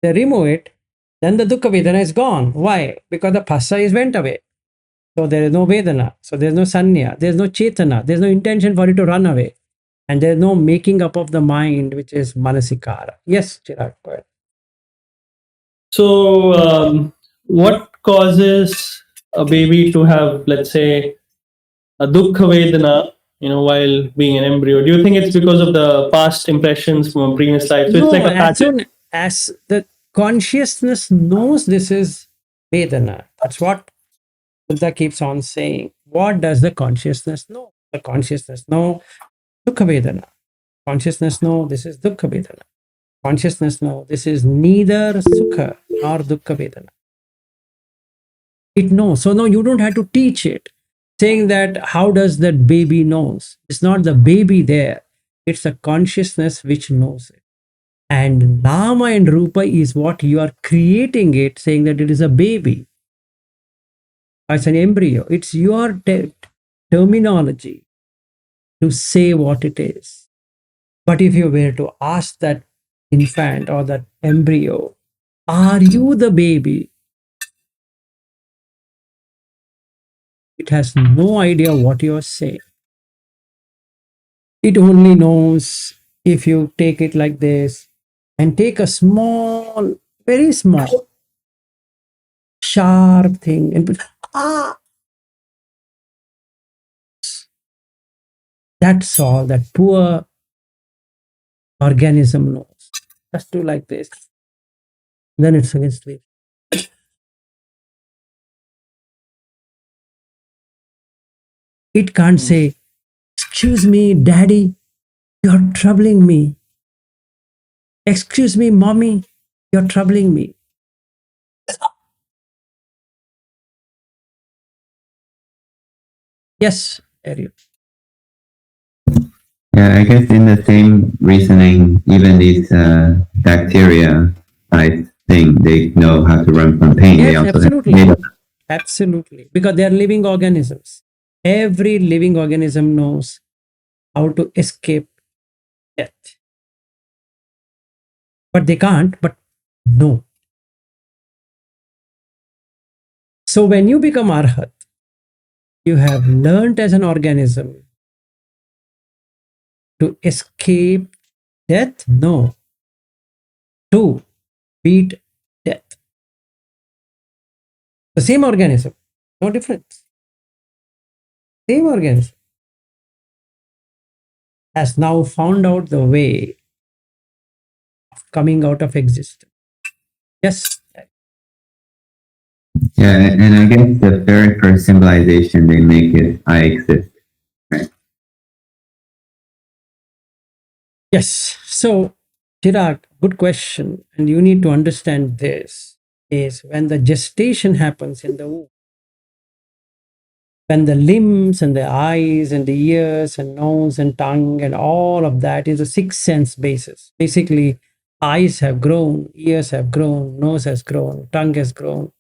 they remove it, then the dukkha vedana is gone. Why? Because the phassa is went away. So there is no vedana. So there's no sanya. There's no chetana. There's no intention for it to run away. And there's no making up of the mind, which is manasikara. Yes, Chirag, go ahead. So, what causes a baby to have, let's say, a dukkha vedana, while being an embryo? Do you think it's because of the past impressions from a previous life? So No, it's like a as pattern. soon as the consciousness knows this is Vedana, that's what Buddha keeps on saying, what does the consciousness know? The consciousness know Dukkha Vedana. Consciousness know this is Dukkha Vedana. Consciousness know this is neither Sukha nor Dukkha Vedana. It knows. So now you don't have to teach it. Saying that how does that baby knows? It's not the baby there. It's a consciousness which knows it. And Nama and Rupa is what you are creating it, saying that it is a baby. It's an embryo. It's your terminology to say what it is. But if you were to ask that infant or that embryo, are you the baby? It has no idea what you are saying. It only knows if you take it like this and take a small, very small, sharp thing and put, that's all that poor organism knows. Just do like this. Then it's against sleep. It can't say, excuse me, daddy, you're troubling me. Excuse me, mommy, you're troubling me. Yes, Ariel. Yeah, I guess in the same reasoning, even these bacteria type thing, they know how to run from pain. They Yes, also absolutely. Absolutely. Because they are living organisms. Every living organism knows how to escape death. But they can't, but no. So when you become Arhat, you have learned as an organism to escape death? No. To beat death. The same organism, no difference. Same organism has now found out the way of coming out of existence. Yes. yeah, and I guess the very first symbolization they make is I exist. Right? Yes. So, Chirag, good question. And you need to understand this is when the gestation happens in the womb, when the limbs and the eyes and the ears and nose and tongue and all of that is a sixth sense basis. Basically, eyes have grown, ears have grown, nose has grown, tongue has grown,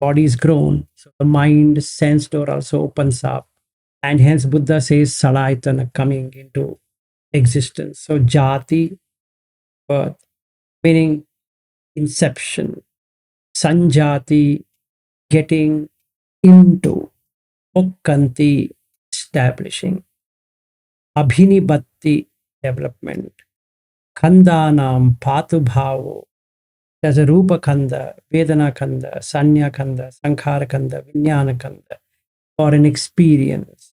body is grown. So the mind sense door also opens up. And hence Buddha says Salayatana coming into existence. So jati, birth, meaning inception, sanjati, getting into, okkanti, establishing, abhinibhatti, development, khandanam, patubhavo, there's a rupa khanda, vedana khanda, sanya khanda, sankhara khanda, vijnana khanda, or an experience.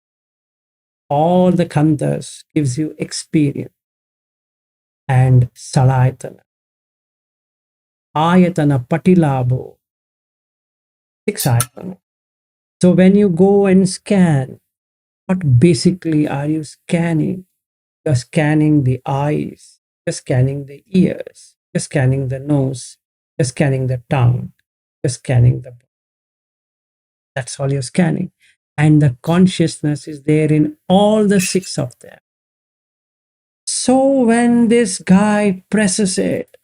All the khandas gives you experience. And salayatana, ayatana, patilabho, six ayatana. So when you go and scan, what basically are you scanning? You're scanning the eyes, you're scanning the ears, you're scanning the nose, you're scanning the tongue, you're scanning the body. That's all you're scanning. And the consciousness is there in all the six of them. So when this guy presses it,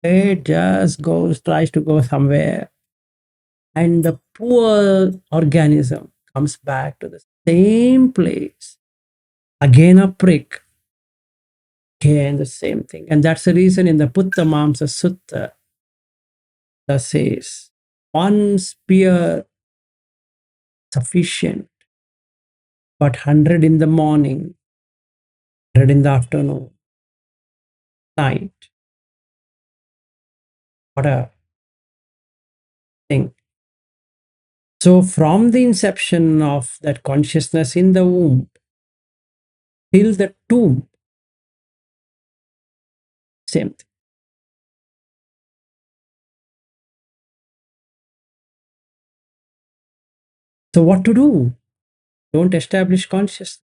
it just goes, tries to go somewhere. And the poor organism comes back to the same place. Again a prick. Again the same thing. And that's the reason in the Putta Mamsa Sutta that says, one spear sufficient, but 100 in the morning, 100 in the afternoon, night. What a thing. So from the inception of that consciousness in the womb till the tomb, same thing. So, what to do? Don't establish consciousness.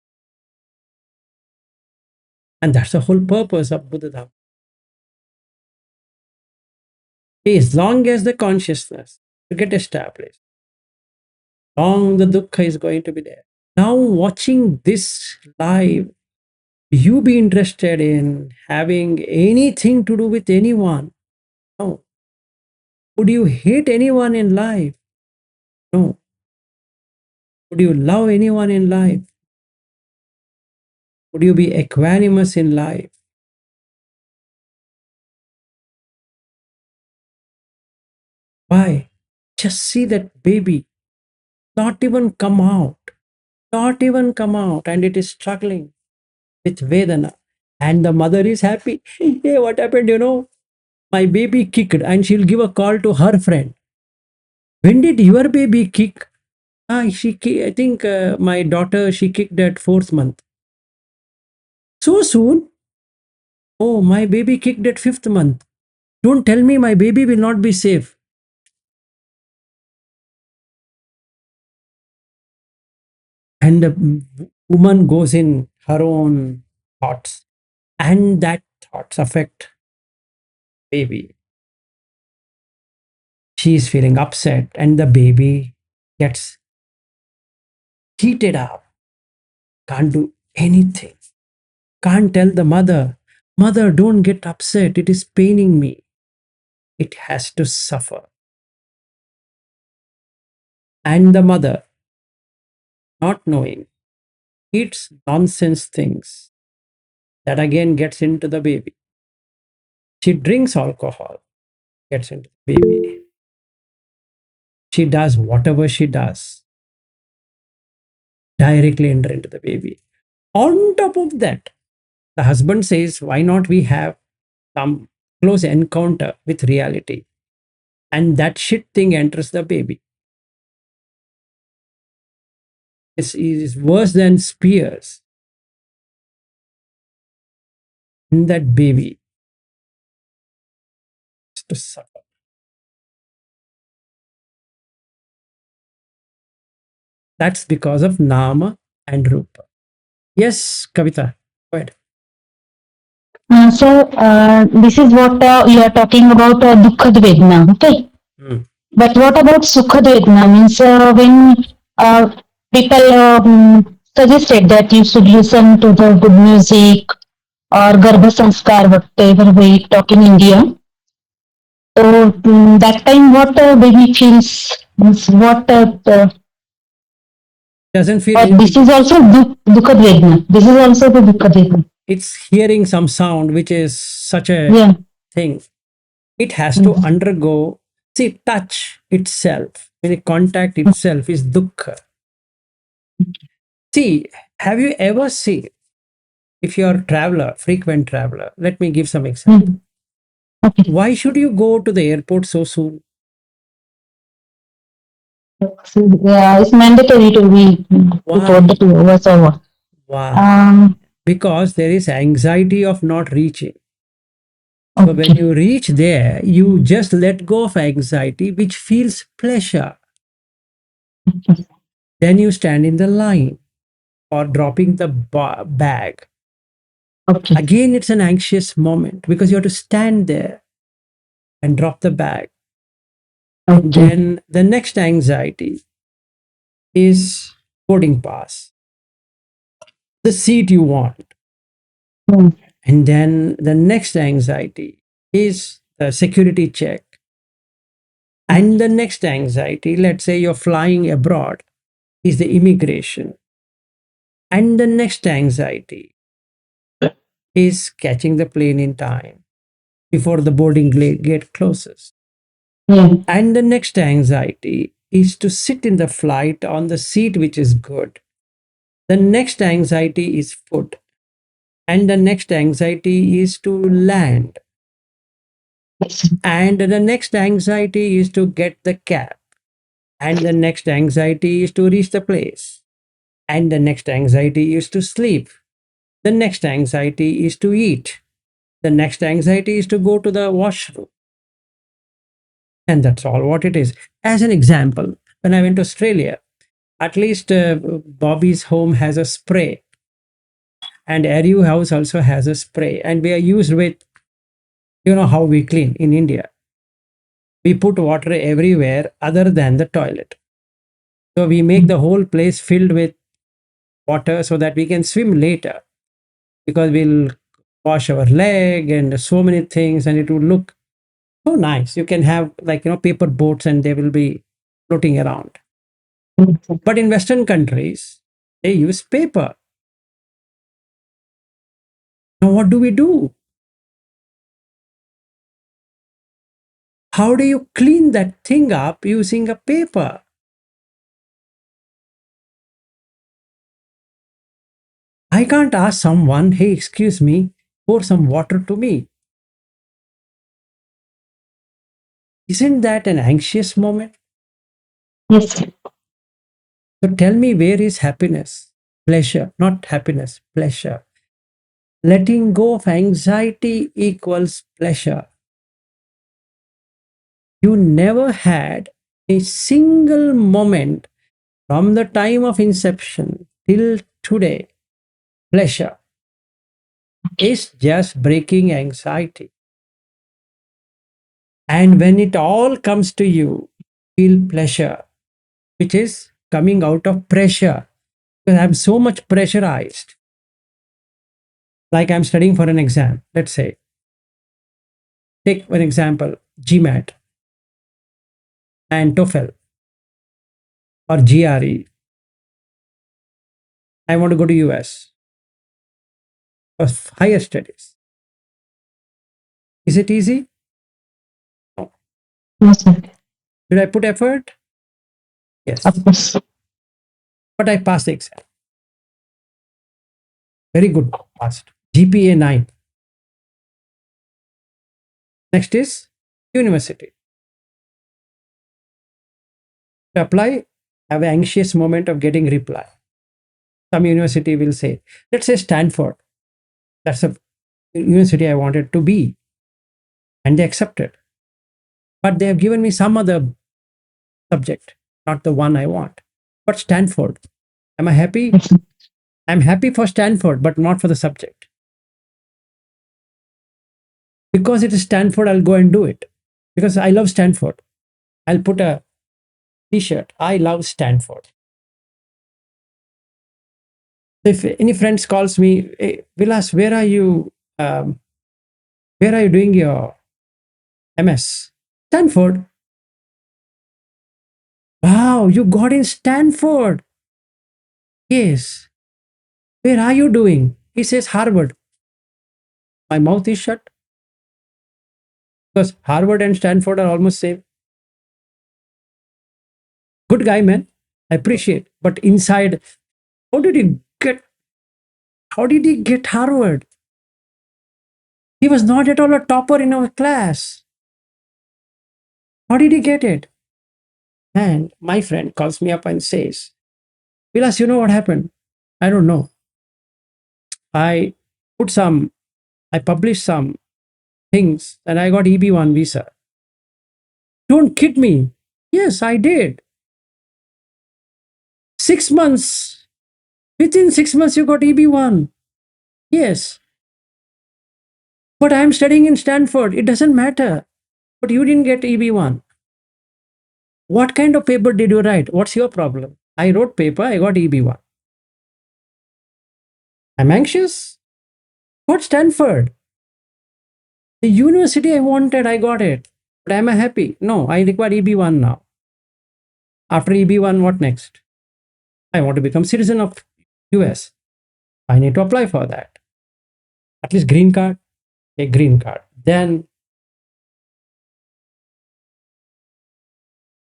And that's the whole purpose of Buddha Dhamma. As long as the consciousness to get established, long the dukkha is going to be there. Now, watching this live, you be interested in having anything to do with anyone? No. Would you hate anyone in life? No. Would you love anyone in life? Would you be equanimous in life? Why? Just see that baby not even come out, not even come out, and it is struggling with Vedana. And the mother is happy. Hey, what happened? My baby kicked, and she'll give a call to her friend. When did your baby kick? I think my daughter, she kicked at 4th month. So soon? Oh, my baby kicked at 5th month. Don't tell me my baby will not be safe. And the woman goes in her own thoughts, and that thoughts affect baby. She is feeling upset, and the baby gets heated up, can't do anything, can't tell the mother, Mother, don't get upset, it is paining me. It has to suffer. And the mother, not knowing, eats nonsense things that again gets into the baby. She drinks alcohol, gets into the baby. She does whatever she does, directly enter into the baby. On top of that, the husband says, why not we have some close encounter with reality? And that shit thing enters the baby. This is worse than spears. And that baby has to suffer. That's because of Nama and Rupa. Yes, Kavita, go ahead. This is what you are talking about Dukkhad Vedna, okay? Mm. But what about Sukhad Vedna? Means when people suggested that you should listen to the good music or Garbha Sanskar, whatever we talk in India. So that time what baby feels, means what, Doesn't feel or this anything. is also Dukkhad Vedna. This is also the Dukkhad Vedna. It's hearing some sound, which is such a Yeah. thing. It has to undergo, see, touch itself, when it contact itself is dukkha. See, have you ever seen, if you're a traveler, frequent traveler, let me give some example. Okay. Why should you go to the airport so soon? Yeah, it's mandatory to be before the 2 hours over. Why? Because there is anxiety of not reaching. So when you reach there, you just let go of anxiety, which feels pleasure. Then you stand in the line or dropping the bag. Okay. Again, it's an anxious moment because you have to stand there and drop the bag. And then the next anxiety is boarding pass, the seat you want. And then the next anxiety is the security check. And the next anxiety, let's say you're flying abroad, is the immigration. And the next anxiety is catching the plane in time before the boarding gate closes. And the next anxiety is to sit in the flight on the seat which is good. The next anxiety is food. And the next anxiety is to land. And the next anxiety is to get the cab. And the next anxiety is to reach the place. And the next anxiety is to sleep. The next anxiety is to eat. The next anxiety is to go to the washroom. And that's all what it is. As an example, when I went to Australia, At least Bobby's home has a spray, and Aru house also has a spray, and we are used with, you know how we clean in India. We put water everywhere other than the toilet. So we make the whole place filled with water so that we can swim later, because we'll wash our leg and so many things, and it will look so nice. You can have, like, paper boats, and they will be floating around. But in Western countries, they use paper. Now, what do we do? How do you clean that thing up using a paper? I can't ask someone, hey, excuse me, pour some water to me. Isn't that an anxious moment? Yes, sir. So tell me, where is happiness? Pleasure, not happiness, pleasure. Letting go of anxiety equals pleasure. You never had a single moment from the time of inception till today. Pleasure is just breaking anxiety. And when it all comes to you, feel pleasure, which is coming out of pressure. Because I'm so much pressurized. Like I'm studying for an exam, let's say. Take an example, GMAT and TOEFL or GRE. I want to go to US for higher studies. Is it easy? No. No, sir. Did I put effort? Yes. Of course. But I passed the exam. Very good, passed. GPA 9. Next is university. To apply, have an anxious moment of getting reply. Some university will say, let's say Stanford. That's a university I wanted to be. And they accepted. But they have given me some other subject, not the one I want. But Stanford. Am I happy? Yes, sir. I'm happy for Stanford, but not for the subject. Because it is Stanford, I'll go and do it. Because I love Stanford. I'll put a t-shirt. I love Stanford. If any friends calls me, hey, Vilas, where are you? Where are you doing your MS? Stanford. Wow, you got in Stanford. Yes. Where are you doing? He says Harvard. My mouth is shut because Harvard and Stanford are almost same. Good guy, man. I appreciate. But inside, how did he get? How did he get Harvard? He was not at all a topper in our class. How did he get it? And my friend calls me up and says, Vilas, you know what happened? I don't know. I put some, I published some things and I got EB1 visa. Don't kid me. Yes, I did. 6 months. Within 6 months, you got EB1. Yes. But I'm studying in Stanford. It doesn't matter. But you didn't get EB1. What kind of paper did you write? What's your problem? I wrote paper, I got EB1. I'm anxious. Got Stanford. The university I wanted, I got it. But am I happy? No, I require EB1 now. After EB1, what next? I want to become citizen of US. I need to apply for that. At least green card, a green card. Then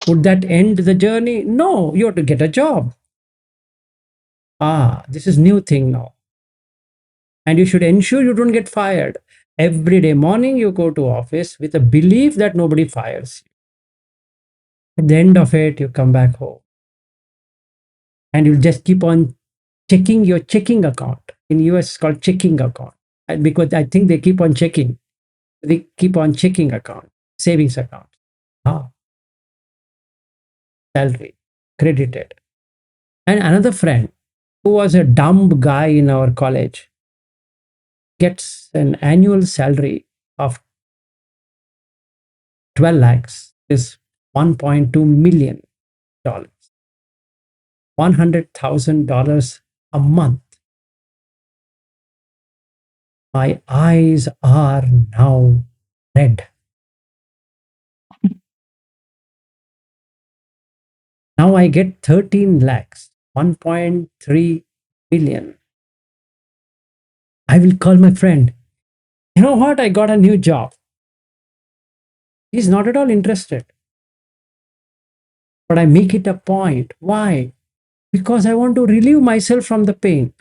would that end the journey? No, you have to get a job. This is new thing now. And you should ensure you don't get fired. Every day morning you go to office with a belief that nobody fires you. At the end of it, you come back home. And you'll just keep on checking your checking account. In US, it's called checking account. And because I think they keep on checking. They keep on checking account, savings account. Salary, credited. And another friend who was a dumb guy in our college gets an annual salary of 12 lakhs, is $1.2 million, $100,000 a month. My eyes are now red. Now I get 13 lakhs, 1.3 billion. I will call my friend. You know what? I got a new job. He's not at all interested. But I make it a point. Why? Because I want to relieve myself from the pain.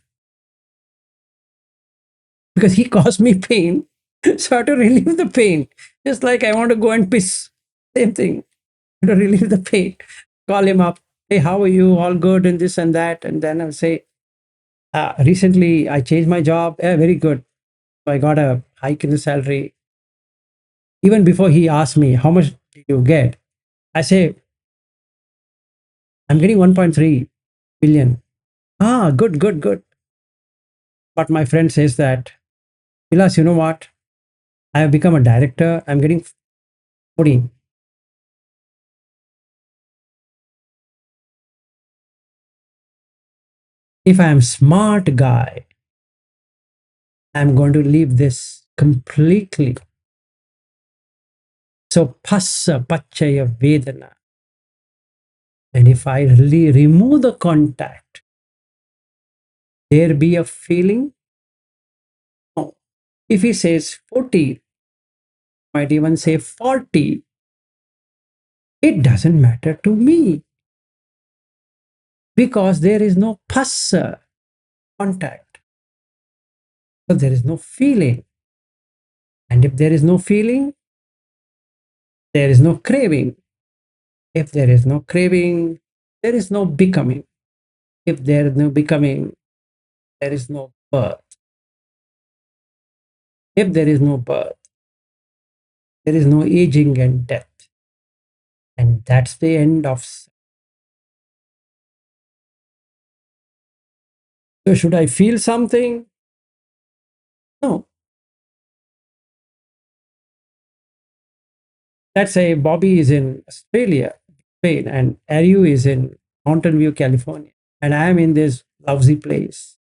Because he caused me pain. So I have to relieve the pain. Just like I want to go and piss. Same thing. To relieve the pain. Call him up. Hey, how are you? All good and this and that. And then I'll say, recently I changed my job. Yeah, very good. So I got a hike in the salary. Even before he asked me, how much did you get? I say, I'm getting 1.3 billion. Ah, good, good, good. But my friend says that, Vilas, you know what? I have become a director. I'm getting 14. If I am smart guy, I'm going to leave this completely. So passa pachaya vedana. And if I really remove the contact, there be a feeling. No. If he says 40, might even say 40, it doesn't matter to me because there is no passa contact. So there is no feeling. And if there is no feeling, there is no craving. If there is no craving, there is no becoming. If there is no becoming, there is no birth. If there is no birth, there is no aging and death. And that's the end of. So, should I feel something? No. Let's say Bobby is in Australia, Spain, and Ariu is in Mountain View, California, and I am in this lousy place.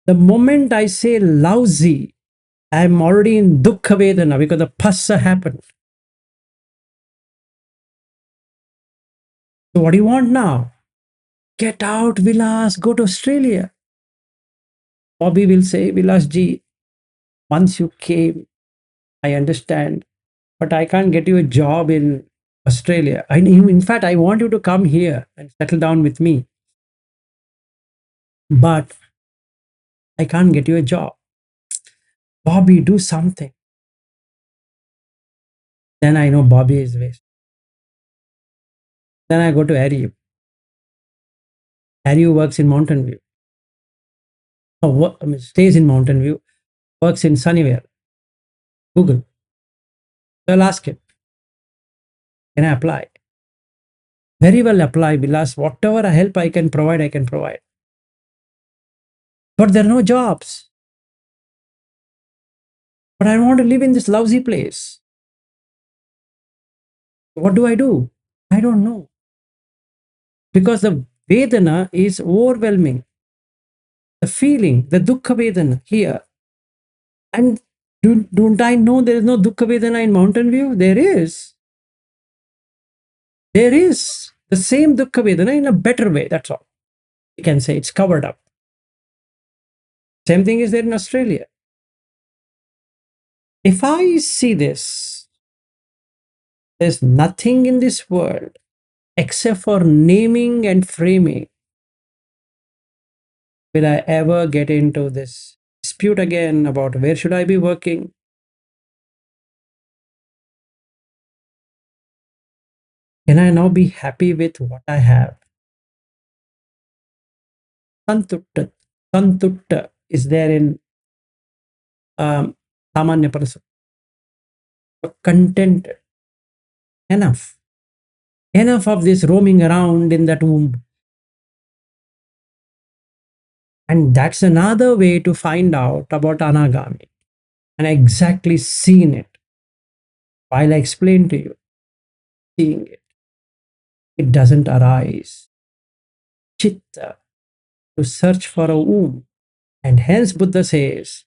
The moment I say lousy, I am already in dukkha vedana because the passa happened. So what do you want now? Get out, Vilas, go to Australia. Bobby will say, Vilas ji, once you came, I understand, but I can't get you a job in Australia. In fact, I want you to come here and settle down with me. But I can't get you a job. Bobby, do something. Then I know Bobby is waste. Then I go to Ariu. Ariu works in Mountain View. Stays in Mountain View, works in Sunnyvale. Google. So I'll ask him, can I apply? Very well apply, Vilas. Whatever help I can provide, I can provide. But there are no jobs. But I want to live in this lousy place. What do? I don't know. Because the Vedana is overwhelming. The feeling, the Dukkha Vedana here. And don't I know there is no Dukkha Vedana in Mountain View? There is. There is the same Dukkha Vedana in a better way. That's all. You can say it's covered up. Same thing is there in Australia. If I see this, there's nothing in this world except for naming and framing will I ever get into this dispute again about where should I be working. Can I now be happy with what I have? Santutta. Santutta is there in Samanya person. Contented. Enough. Enough of this roaming around in that womb. And that's another way to find out about anagami. And I exactly seen it while I explain to you. Seeing it, it doesn't arise. Chitta to search for a womb. And hence Buddha says,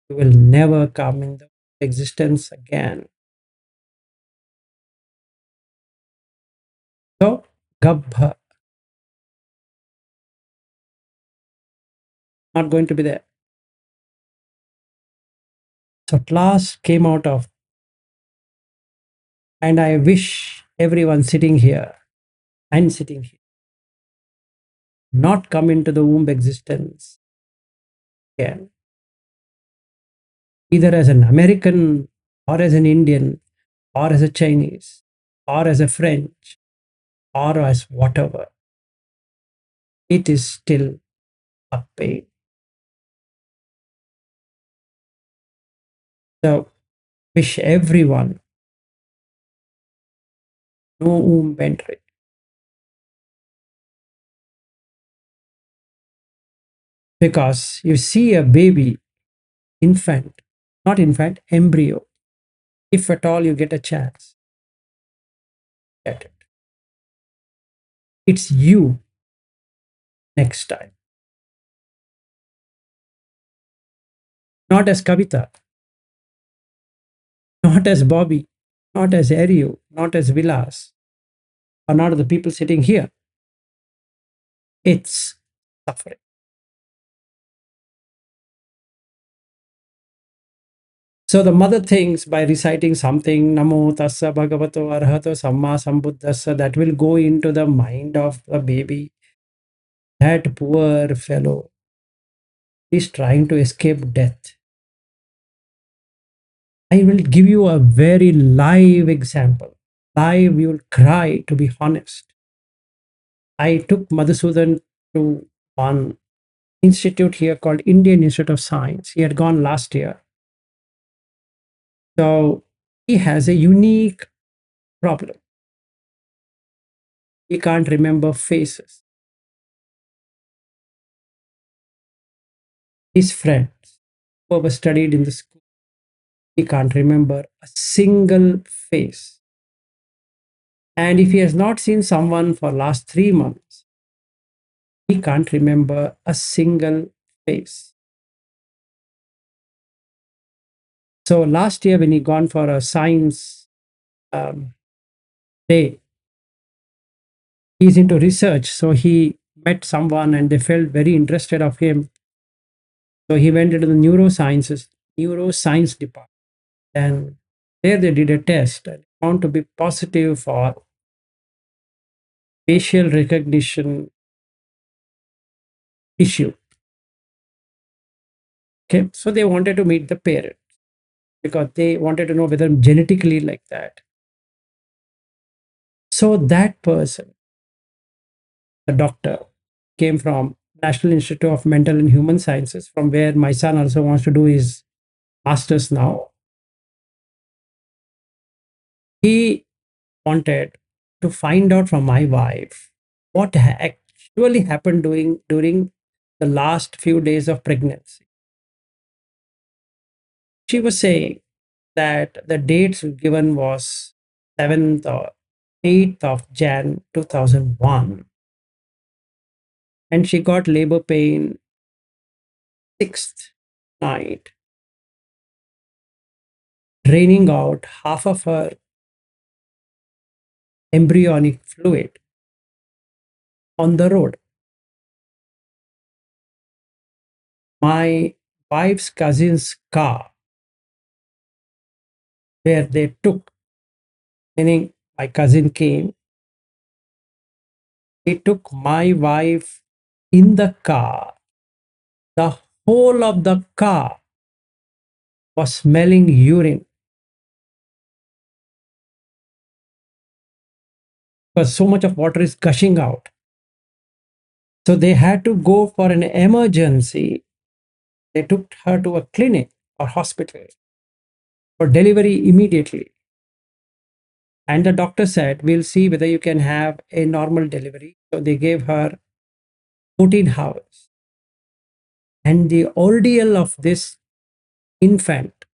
you will never come in the existence again. So, Gabha, not going to be there. So, at last came out of, and I wish everyone sitting here and sitting here not come into the womb existence again, either as an American or as an Indian or as a Chinese or as a French or as whatever. It is still a pain. So, wish everyone no womb entry. Because you see a baby, infant, not infant, embryo, if at all you get a chance, get it. It's you next time. Not as Kavita, not as Bobby, not as Ariu, not as Vilas, or not the people sitting here. It's suffering. So the mother thinks by reciting something, Namo Tassa Bhagavato Arhato Samma Sambuddhassa, that will go into the mind of the baby. That poor fellow is trying to escape death. I will give you a very live example. Live, you will cry, to be honest. I took Madhusudan to one institute here called Indian Institute of Science. He had gone last year. So he has a unique problem. He can't remember faces. His friends, whoever studied in the school, he can't remember a single face. And if he has not seen someone for last 3 months, he can't remember a single face. So last year when he gone for a science day, he's into research. So he met someone and they felt very interested of him. So he went into the neuroscience department. And there they did a test and found to be positive for facial recognition issue. Okay, so they wanted to meet the parent because they wanted to know whether genetically like that. So that person, the doctor, came from National Institute of Mental and Human Sciences, from where my son also wants to do his master's now. He wanted to find out from my wife what actually happened during the last few days of pregnancy. She was saying that the dates given was 7th or 8th of Jan 2001. And she got labor pain 6th night, draining out half of her embryonic fluid on the road. My wife's cousin's car, where they took, meaning my cousin came, he took my wife in the car. The whole of the car was smelling urine because so much of water is gushing out. So they had to go for an emergency. They took her to a clinic or hospital for delivery immediately. And the doctor said, we'll see whether you can have a normal delivery. So they gave her 14 hours. And the ordeal of this infant,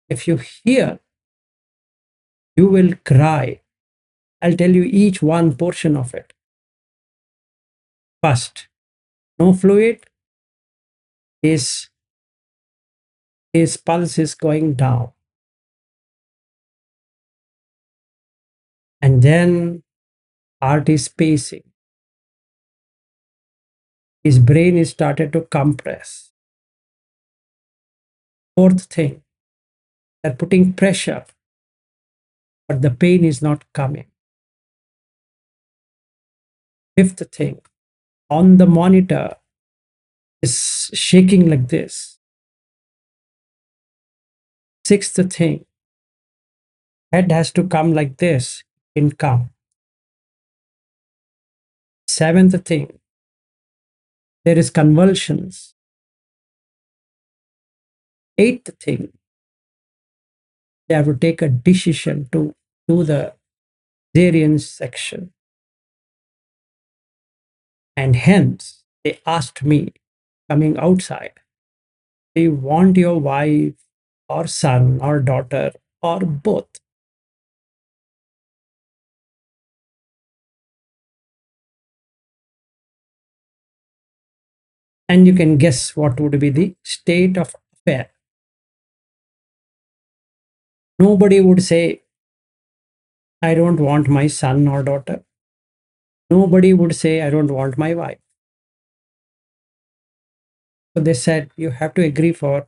if you hear, you will cry. I'll tell you each one portion of it. First, no fluid, his, his pulse is going down. And then heart is pacing. His brain is started to compress. Fourth thing, they're putting pressure, but the pain is not coming. Fifth thing, on the monitor is shaking like this. Sixth thing, head has to come like this, in come. Seventh thing, there is convulsions. Eighth thing, they have to take a decision to do the cesarean section. And hence, they asked me, coming outside, do you want your wife or son or daughter or both? And you can guess what would be the state of affair. Nobody would say, I don't want my son or daughter. Nobody would say, I don't want my wife. So they said, you have to agree for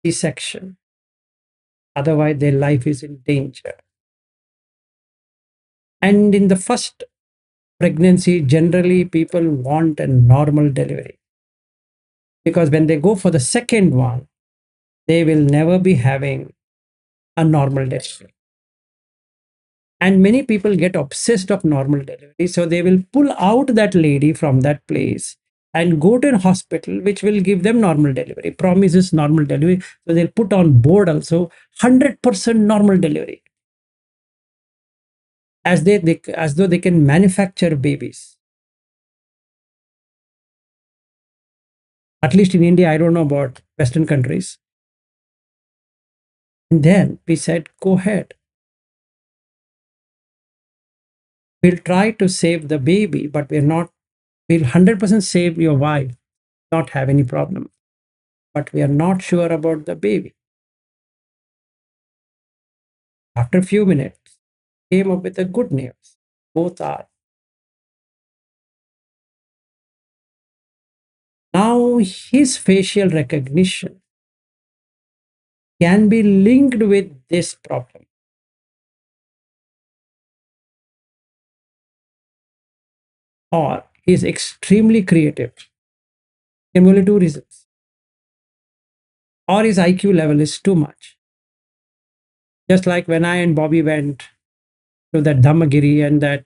C-section. Otherwise, their life is in danger. And in the first pregnancy, generally people want a normal delivery. Because when they go for the second one, they will never be having a normal delivery. And many people get obsessed of normal delivery. So they will pull out that lady from that place and go to a hospital which will give them normal delivery, promises normal delivery. So they'll put on board also 100% normal delivery. As though they can manufacture babies. At least in India, I don't know about Western countries. And then we said, go ahead. We'll try to save the baby, but we'll 100% save your wife, not have any problem. But we are not sure about the baby. After a few minutes, came up with the good news. Both are. Now his facial recognition can be linked with this problem. Or he is extremely creative. There are only two reasons. Or his IQ level is too much. Just like when I and Bobby went to that Dhammagiri and that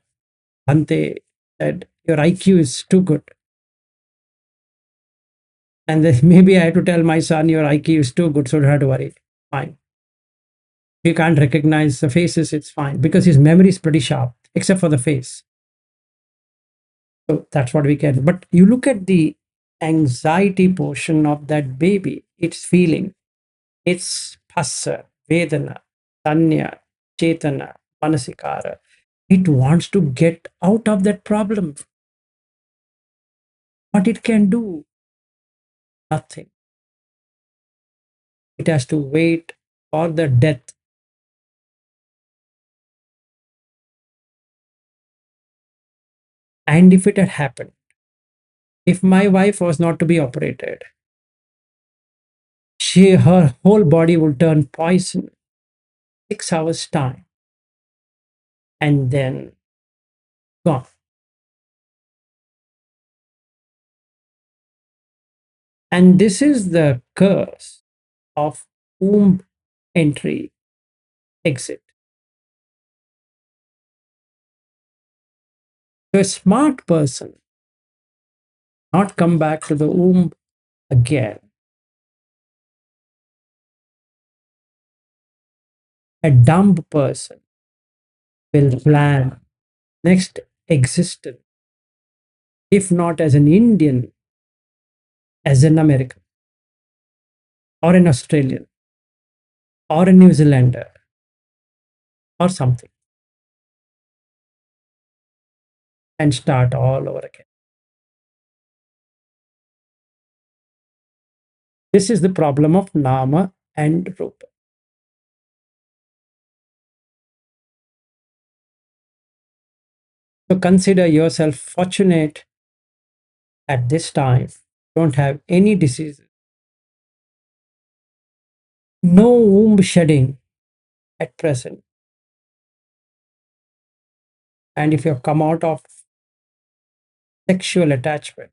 Bhante said, your IQ is too good. And then maybe I had to tell my son, your IQ is too good, so don't have to worry. Fine. If you can't recognize the faces, it's fine because his memory is pretty sharp, except for the face. So that's what we can. But you look at the anxiety portion of that baby, it's feeling, it's phassa, vedana, sanya, chetana, manasikara. It wants to get out of that problem. What it can do? Nothing. It has to wait for the death. And if it had happened, if my wife was not to be operated, her whole body would turn poison 6 hours time and then gone. And this is the curse of womb entry exit. So a smart person not come back to the womb again. A dumb person will plan next existence, if not as an Indian, as an American or an Australian or a New Zealander or something and start all over again. This is the problem of Nama and Rupa. So consider yourself fortunate at this time. Don't have any diseases. No womb shedding at present. And if you have come out of sexual attachment,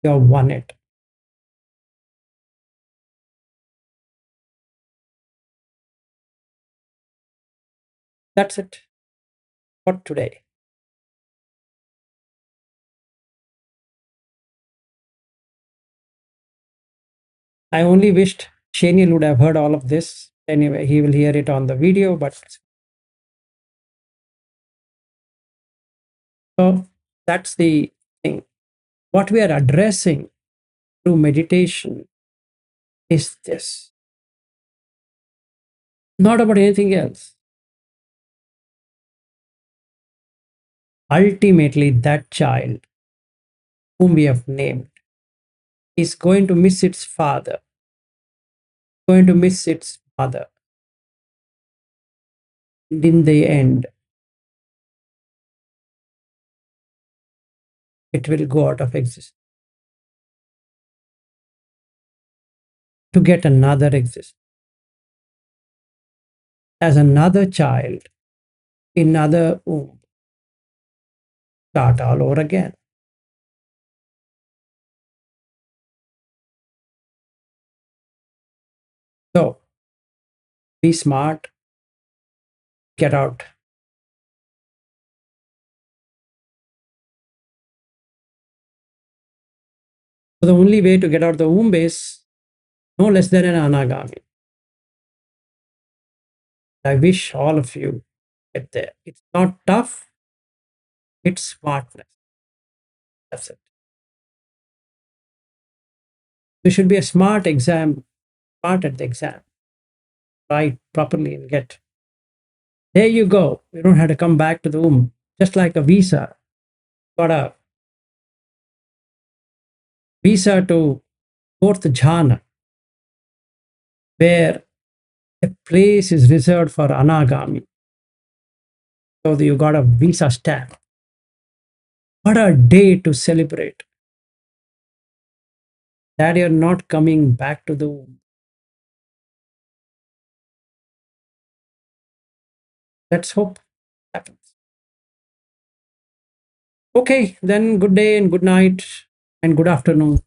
you have won it. That's it for today. I only wished Shaniel would have heard all of this. Anyway, he will hear it on the video, but so that's the thing. What we are addressing through meditation is this, not about anything else. Ultimately, that child whom we have named is going to miss its father, going to miss its mother. And in the end, it will go out of existence to get another existence as another child in another womb. Start all over again. So be smart, get out. So the only way to get out the womb is no less than an anagami. I wish all of you get there. It's not tough, it's smartness. That's it. You should be a smart at the exam. Write properly and get. There you go. You don't have to come back to the womb. Just like a visa. Got a visa to fourth jhana, where a place is reserved for anagami. So you got a visa stamp. What a day to celebrate that you're not coming back to the womb. Let's hope happens. Okay, then good day and good night and good afternoon.